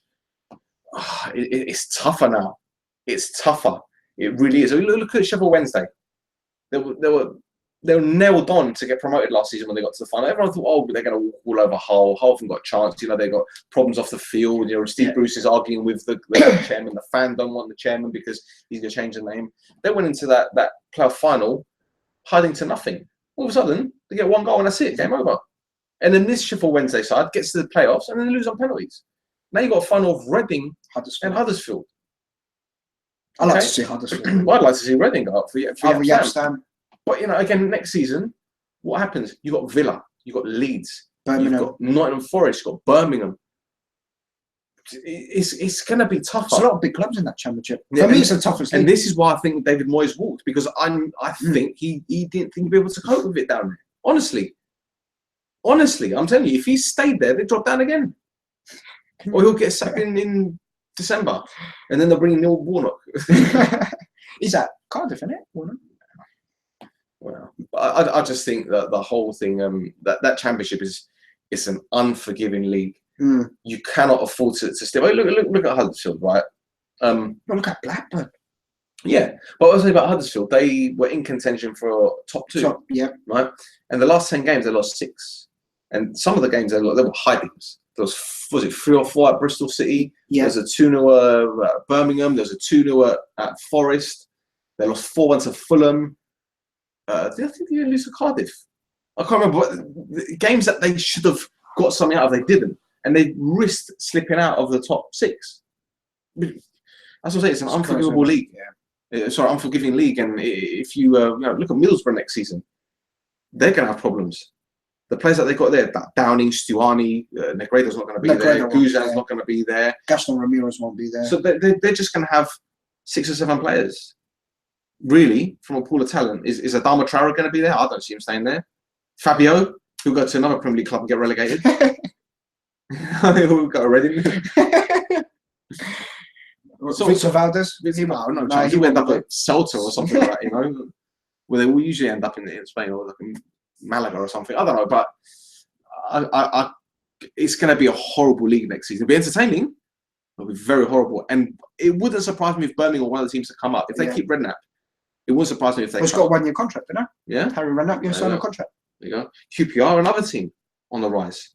S1: It's tougher now. It's tougher. It really is. Look at Sheffield Wednesday. They were nailed on to get promoted last season when they got to the final. Everyone thought, oh, they're going to walk all over Hull. Hull haven't got a chance. You know, they got problems off the field. You know, Steve Bruce is arguing with the chairman. The fan don't want the chairman because he's going to change the name. They went into that playoff final hiding to nothing. All of a sudden, they get one goal and that's it. Game over. And then this Sheffield Wednesday side gets to the playoffs and then they lose on penalties. Now you've got a final of Reading and Huddersfield.
S2: I'd like to see Huddersfield.
S1: I'd like to see Reading go up for
S2: Jaap Stam.
S1: But, you know, again, next season, what happens? You've got Villa, you've got Leeds,
S2: Birmingham.
S1: You've got Nottingham Forest, you've got Birmingham. It's going to be tougher.
S2: There's a lot of big clubs in that Championship. For me, it's the toughest league.
S1: And this is why I think David Moyes walked, because I think he didn't think he'd be able to cope with it down there. Honestly, I'm telling you, if he stayed there, they'd drop down again. Or he'll get sacked in December, and then they'll bring in Neil Warnock.
S2: Is that Cardiff, isn't it? Warnock?
S1: Well, I just think that the whole thing, that Championship it's an unforgiving league. You cannot afford to stay. Look at Huddersfield, right?
S2: Look at Blackburn.
S1: Yeah, but what I was saying about Huddersfield, they were in contention for top two. Right? And the last 10 games, they lost 6. And some of the games, they were high games. There was it 3 or 4 at Bristol City?
S2: Yeah.
S1: There's a 2-0 at Birmingham. There's a 2-0 at Forest. They lost 4-1 to Fulham. I think they lose to Cardiff. I can't remember. But the games that they should have got something out of, they didn't. And they risked slipping out of the top 6. That's what I'm saying. It's an unforgivable league. Sorry, unforgiving league. And if you look at Middlesbrough next season, they're going to have problems. The players that they got there, Downing, Stuani, Negredo's not going to be there. Guzan's not going to be there.
S2: Gaston Ramirez won't be there.
S1: So they're just going to have 6 or 7 players. Really, from a pool of talent, is Adama Traore going to be there? I don't see him staying there. Fabio, who'll go to another Premier League club and get relegated. Who'll go to Reading.
S2: Victor Valdez?
S1: He will end up at Celta or something like that, you know. Well, they will usually end up in Spain or like in Malaga or something. I don't know, but it's going to be a horrible league next season. It'll be entertaining. It'll be very horrible. And it wouldn't surprise me if Birmingham were one of the teams to come up. If they keep Redknapp, it wouldn't surprise me if they
S2: He's got a 1-year contract, you know?
S1: Yeah.
S2: Harry Redknapp, signed a contract.
S1: There you go. QPR, another team on the rise.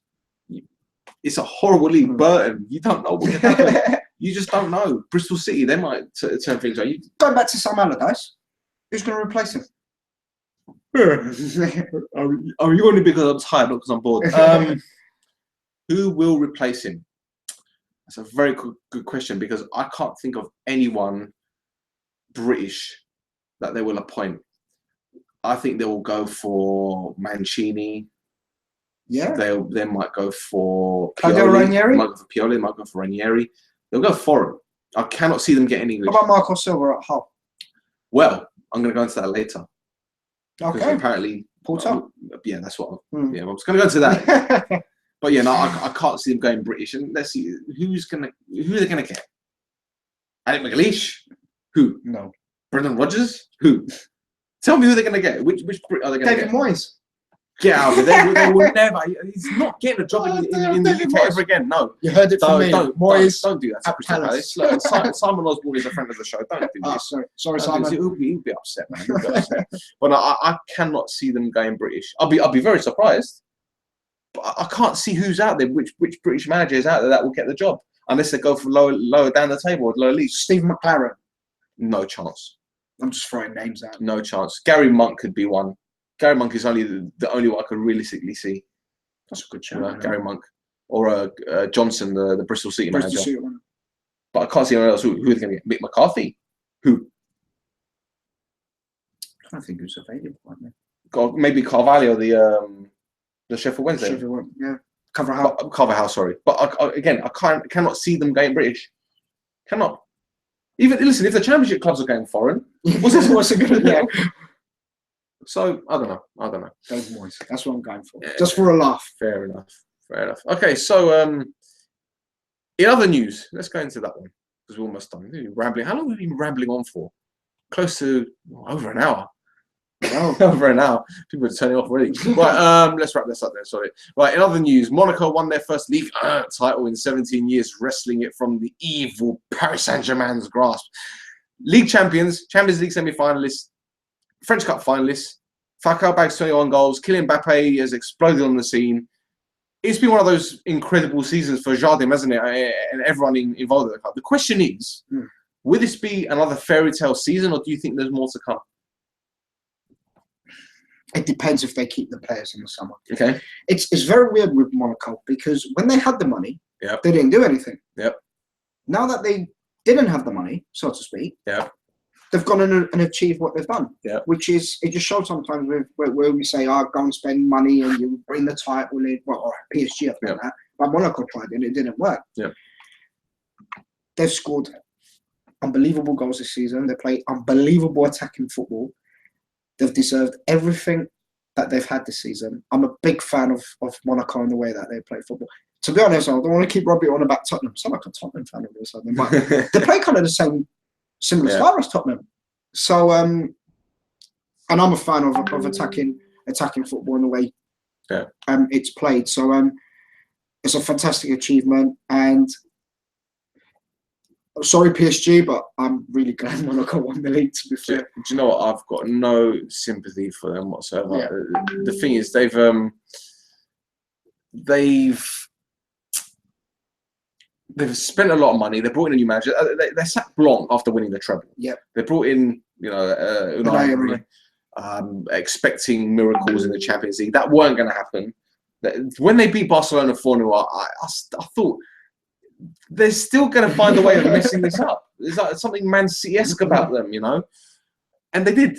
S1: It's a horrible league. Burton, you don't know what can happen. You just don't know. Bristol City, they might turn things around.
S2: Going back to Sam Allardyce, who's going to replace him?
S1: Are you only because I'm tired, not because I'm bored? Who will replace him? That's a very good question, because I can't think of anyone British that they will appoint. I think they will go for Mancini.
S2: Yeah.
S1: They might go for
S2: Ranieri.
S1: Might go for Pioli. They might go for Ranieri. They'll go foreign. I cannot see them getting English.
S2: What about Marco Silva at Hull?
S1: Well, I'm going to go into that later.
S2: Okay.
S1: Apparently,
S2: Porto.
S1: Yeah, that's what. Yeah, I'm just going to go into that. But yeah, no, I can't see them going British. And let's see who are they going to get? Alec McLeish? Who?
S2: No.
S1: Brendan Rodgers? Who? Tell me who they're going to get. Which Brit are they going to get?
S2: David Moyes.
S1: Get out of it. They will never. He's not getting a job in the UK ever again. No.
S2: You heard it from me.
S1: Moyes. Don't do that to Crystal Palace. Look, Simon Osborne is a friend of the show. Don't do this.
S2: Sorry, Simon.
S1: He'll be upset, man. He'll be upset. But I cannot see them going British. I'll be very surprised. But I can't see who's out there. Which British manager is out there that will get the job? Unless they go for lower down the table, lower league.
S2: Steve McLaren.
S1: No chance.
S2: I'm just throwing names out.
S1: No chance. Gary Monk could be one. Gary Monk is only the only one I could realistically see.
S2: That's a good shout.
S1: Gary Monk or Johnson, the Bristol City manager.
S2: City.
S1: But I can't see anyone else. Who are they going to get? Mick McCarthy? Who?
S2: I don't think who's available.
S1: Maybe Carvalho, the Sheffield Wednesday.
S2: Yeah.
S1: Carvalho, sorry. But again, I cannot see them going British. Cannot. Even listen, if the Championship clubs are going foreign, what's it going to do? So I don't know.
S2: David Moyes. That's what I'm going for. Yeah. Just for a laugh.
S1: Fair enough. Okay, so in other news, let's go into that one because we're almost done. Rambling. How long have we been rambling on for? Close to over an hour. Wow. Over an hour. People are turning off already. Right, let's wrap this up then. Sorry. Right, in other news, Monaco won their first league title in 17 years, wresting it from the evil Paris Saint-Germain's grasp. League champions, Champions League semi-finalists, French Cup finalists. Falcao bags 21 goals. Kylian Mbappe has exploded on the scene. It's been one of those incredible seasons for Jardim, hasn't it? And everyone involved in the club. The question is, will this be another fairy tale season, or do you think there's more to come?
S2: It depends if they keep the players in the summer.
S1: Okay.
S2: It's very weird with Monaco because when they had the money, they didn't do anything.
S1: Yep.
S2: Now that they didn't have the money, so to speak, they've gone and achieved what they've done.
S1: Yeah.
S2: Which is, it just shows sometimes where we say, go and spend money and you bring the title in. Well, or PSG have done that. But Monaco tried it and it didn't work.
S1: Yeah.
S2: They've scored unbelievable goals this season. They play unbelievable attacking football. They've deserved everything that they've had this season. I'm a big fan of Monaco and the way that they play football. To be honest, I don't want to keep rubbing on about Tottenham. I sound like a Tottenham fan all of a sudden. But they play kind of the similar style as Tottenham. So, and I'm a fan of attacking football in the way it's played. So, it's a fantastic achievement. And sorry, PSG, but I'm really glad Monaco won the league, to be fair.
S1: Do you know what? I've got no sympathy for them whatsoever. Yeah. The thing is, they've spent a lot of money. They brought in a new manager. They sacked Blanc after winning the treble.
S2: Yeah.
S1: They brought in, Unai Emery, expecting miracles in the Champions League. That weren't going to happen. When they beat Barcelona 4-0, I thought they're still going to find a way of messing this up. There's like something Man City-esque about them, and they did.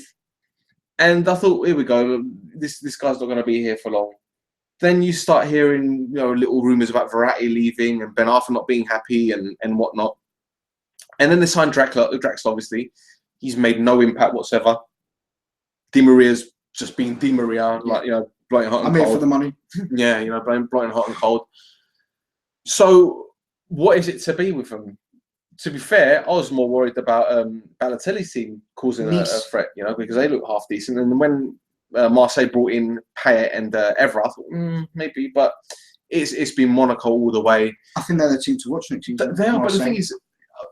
S1: And I thought, here we go. This guy's not going to be here for long. Then you start hearing, little rumours about Verratti leaving and Ben Arfa not being happy and whatnot. And then they signed Draxler, obviously. He's made no impact whatsoever. Di Maria's just been Di Maria, blowing hot and cold.
S2: I'm here for the money.
S1: Yeah, blowing hot and cold. So what is it to be with them? To be fair, I was more worried about Balotelli's team causing a threat, because they look half decent. And when Marseille brought in Payet and Evra, I thought maybe, but it's been Monaco all the way.
S2: I think they're the team to watch next season.
S1: They are, but the thing is,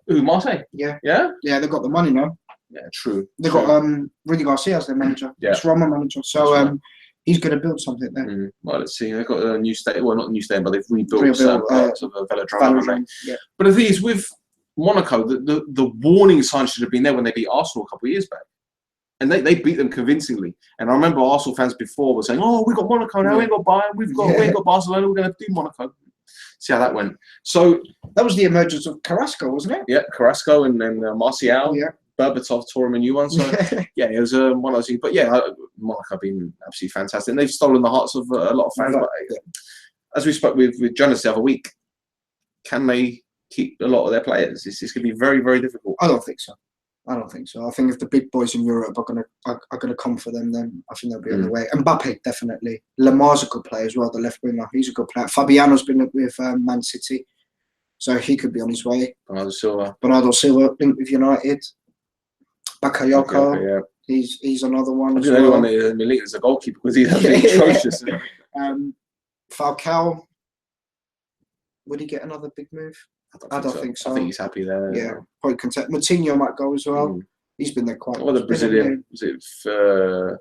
S1: Marseille?
S2: Yeah.
S1: Yeah?
S2: Yeah, they've got the money now.
S1: Yeah, true.
S2: They've got Rudy Garcia as their manager. Yeah. It's Roma manager. So he's going to build something there.
S1: Well, let's see. They've got a new stadium. Well, not a new stadium, but they've rebuilt some parts of Velodrome.
S2: Yeah.
S1: But the thing is, with Monaco, the warning sign should have been there when they beat Arsenal a couple of years back. And they beat them convincingly. And I remember Arsenal fans before were saying, we've got Monaco now, we ain't got Bayern, we ain't got Barcelona, we're going to do Monaco. See how that went. So
S2: that was the emergence of Carrasco, wasn't it?
S1: Yeah, Carrasco and then Martial.
S2: Yeah.
S1: Berbatov tore him a new one. So yeah, it was one of those things. But yeah, Monaco have been absolutely fantastic. And they've stolen the hearts of a lot of fans. But as we spoke with Jonas the other week, can they keep a lot of their players? It's going to be very, very difficult.
S2: I don't think so. I think if the big boys in Europe are gonna come for them, then I think they'll be on the way. Mbappe, definitely. Lamar's a good player as well, the left winger. He's a good player. Fabiano's been with Man City, so he could be on his way. Bernardo Silva linked with United. Bakayoko, he's another one.
S1: I think the only one in the league is a goalkeeper because he's atrocious.
S2: Falcao, would he get another big move? I don't think so.
S1: I think he's happy there.
S2: Yeah, probably content. Moutinho might go as well. He's been there quite.
S1: Well, the Brazilian was it? The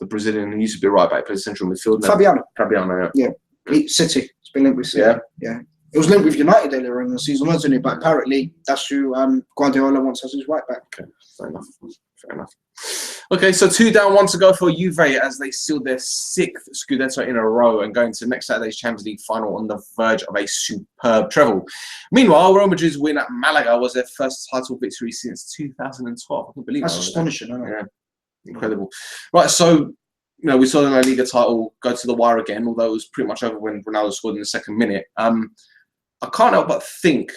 S1: Brazilian who used to be right back, plays central midfield now.
S2: Fabiano. Yeah. City. It's been linked with City. Yeah. It was linked with United earlier in the season, wasn't it? But apparently that's who Guardiola wants as his right back.
S1: Okay, fair enough. Okay, so 2 down, 1 to go for Juve as they seal their 6th Scudetto in a row and going to next Saturday's Champions League final on the verge of a superb treble. Meanwhile, Real Madrid's win at Malaga was their first title victory since 2012. I can't believe
S2: that's astonishing, isn't it?
S1: Yeah, incredible. Right, so we saw the La Liga title go to the wire again, although it was pretty much over when Ronaldo scored in the 2nd minute. I can't help but think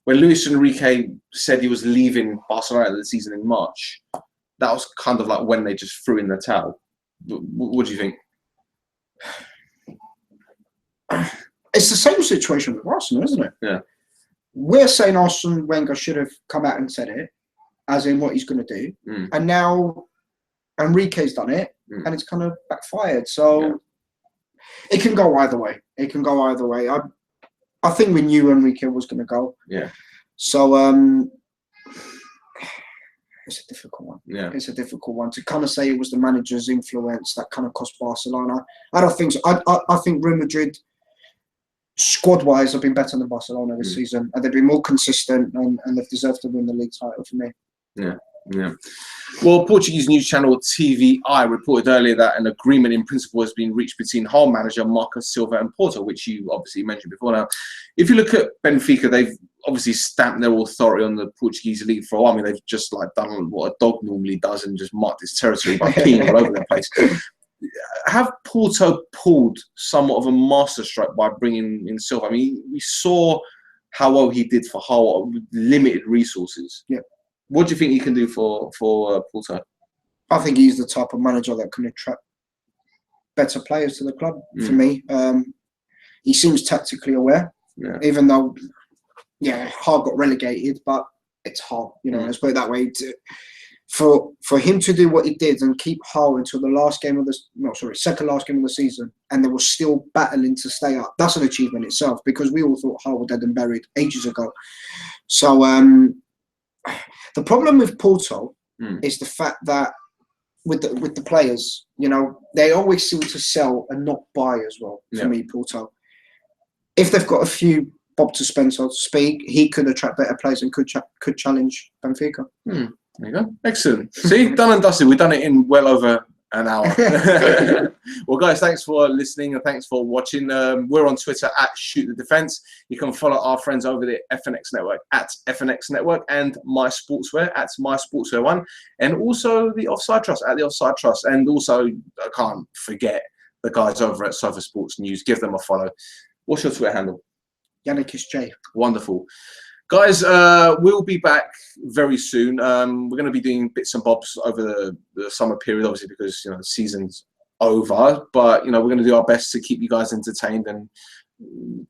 S1: when Luis Enrique said he was leaving Barcelona the season in March, that was kind of like when they just threw in the towel. What do you think?
S2: It's the same situation with Arsenal, isn't it?
S1: Yeah.
S2: We're saying Arsene Wenger should have come out and said it, as in what he's going to do. And now Enrique's done it, and it's kind of backfired. So it can go either way. I think we knew Enrique was going to go.
S1: Yeah.
S2: So it's a difficult one.
S1: Yeah.
S2: It's a difficult one to kind of say it was the manager's influence that kind of cost Barcelona. I don't think so. I think Real Madrid, squad-wise, have been better than Barcelona this season, and they've been more consistent, and they've deserved to win the league title for me.
S1: Yeah. Well, Portuguese news channel TVI reported earlier that an agreement in principle has been reached between Hull manager Marcos Silva and Porto, which you obviously mentioned before. Now, if you look at Benfica, they've obviously stamped their authority on the Portuguese league for a while. I mean, they've just like done what a dog normally does and just marked its territory by peeing all over the place. Have Porto pulled somewhat of a masterstroke by bringing in Silva? I mean, we saw how well he did for Hull with limited resources.
S2: Yeah.
S1: What do you think he can do for Porto?
S2: I think he's the type of manager that can attract better players to the club. For me, he seems tactically aware.
S1: Yeah.
S2: Even though, Hull got relegated, but it's Hull. Let's put it that way. For him to do what he did and keep Hull until the second last game of the season, and they were still battling to stay up. That's an achievement itself, because we all thought Hull were dead and buried ages ago. So. The problem with Porto is the fact that with the players, they always seem to sell and not buy as well. For me, Porto, if they've got a few bob to spend, so to speak, he could attract better players and could challenge Benfica.
S1: There you go. Excellent. See, done and dusted. We've done it in well over an hour. Well, guys, thanks for listening and thanks for watching. We're on Twitter at Shoot the Defense. You can follow our friends over the FNX Network at FNX Network and My Sportswear at My Sportswear One, and also the Offside Trust at the Offside Trust. And also, I can't forget the guys over at Sofa Sports News. Give them a follow. What's your Twitter handle?
S2: Yannick J.
S1: Wonderful. Guys, we'll be back very soon. We're going to be doing bits and bobs over the summer period, obviously, because the season's over. But we're going to do our best to keep you guys entertained and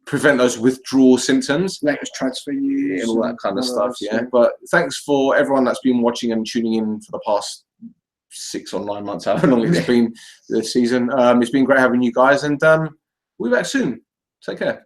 S1: prevent those withdrawal symptoms,
S2: latest transfer news,
S1: and all that kind of stuff. Yeah. But thanks for everyone that's been watching and tuning in for the past 6 or 9 months, however long it's been this season. It's been great having you guys, and we'll be back soon. Take care.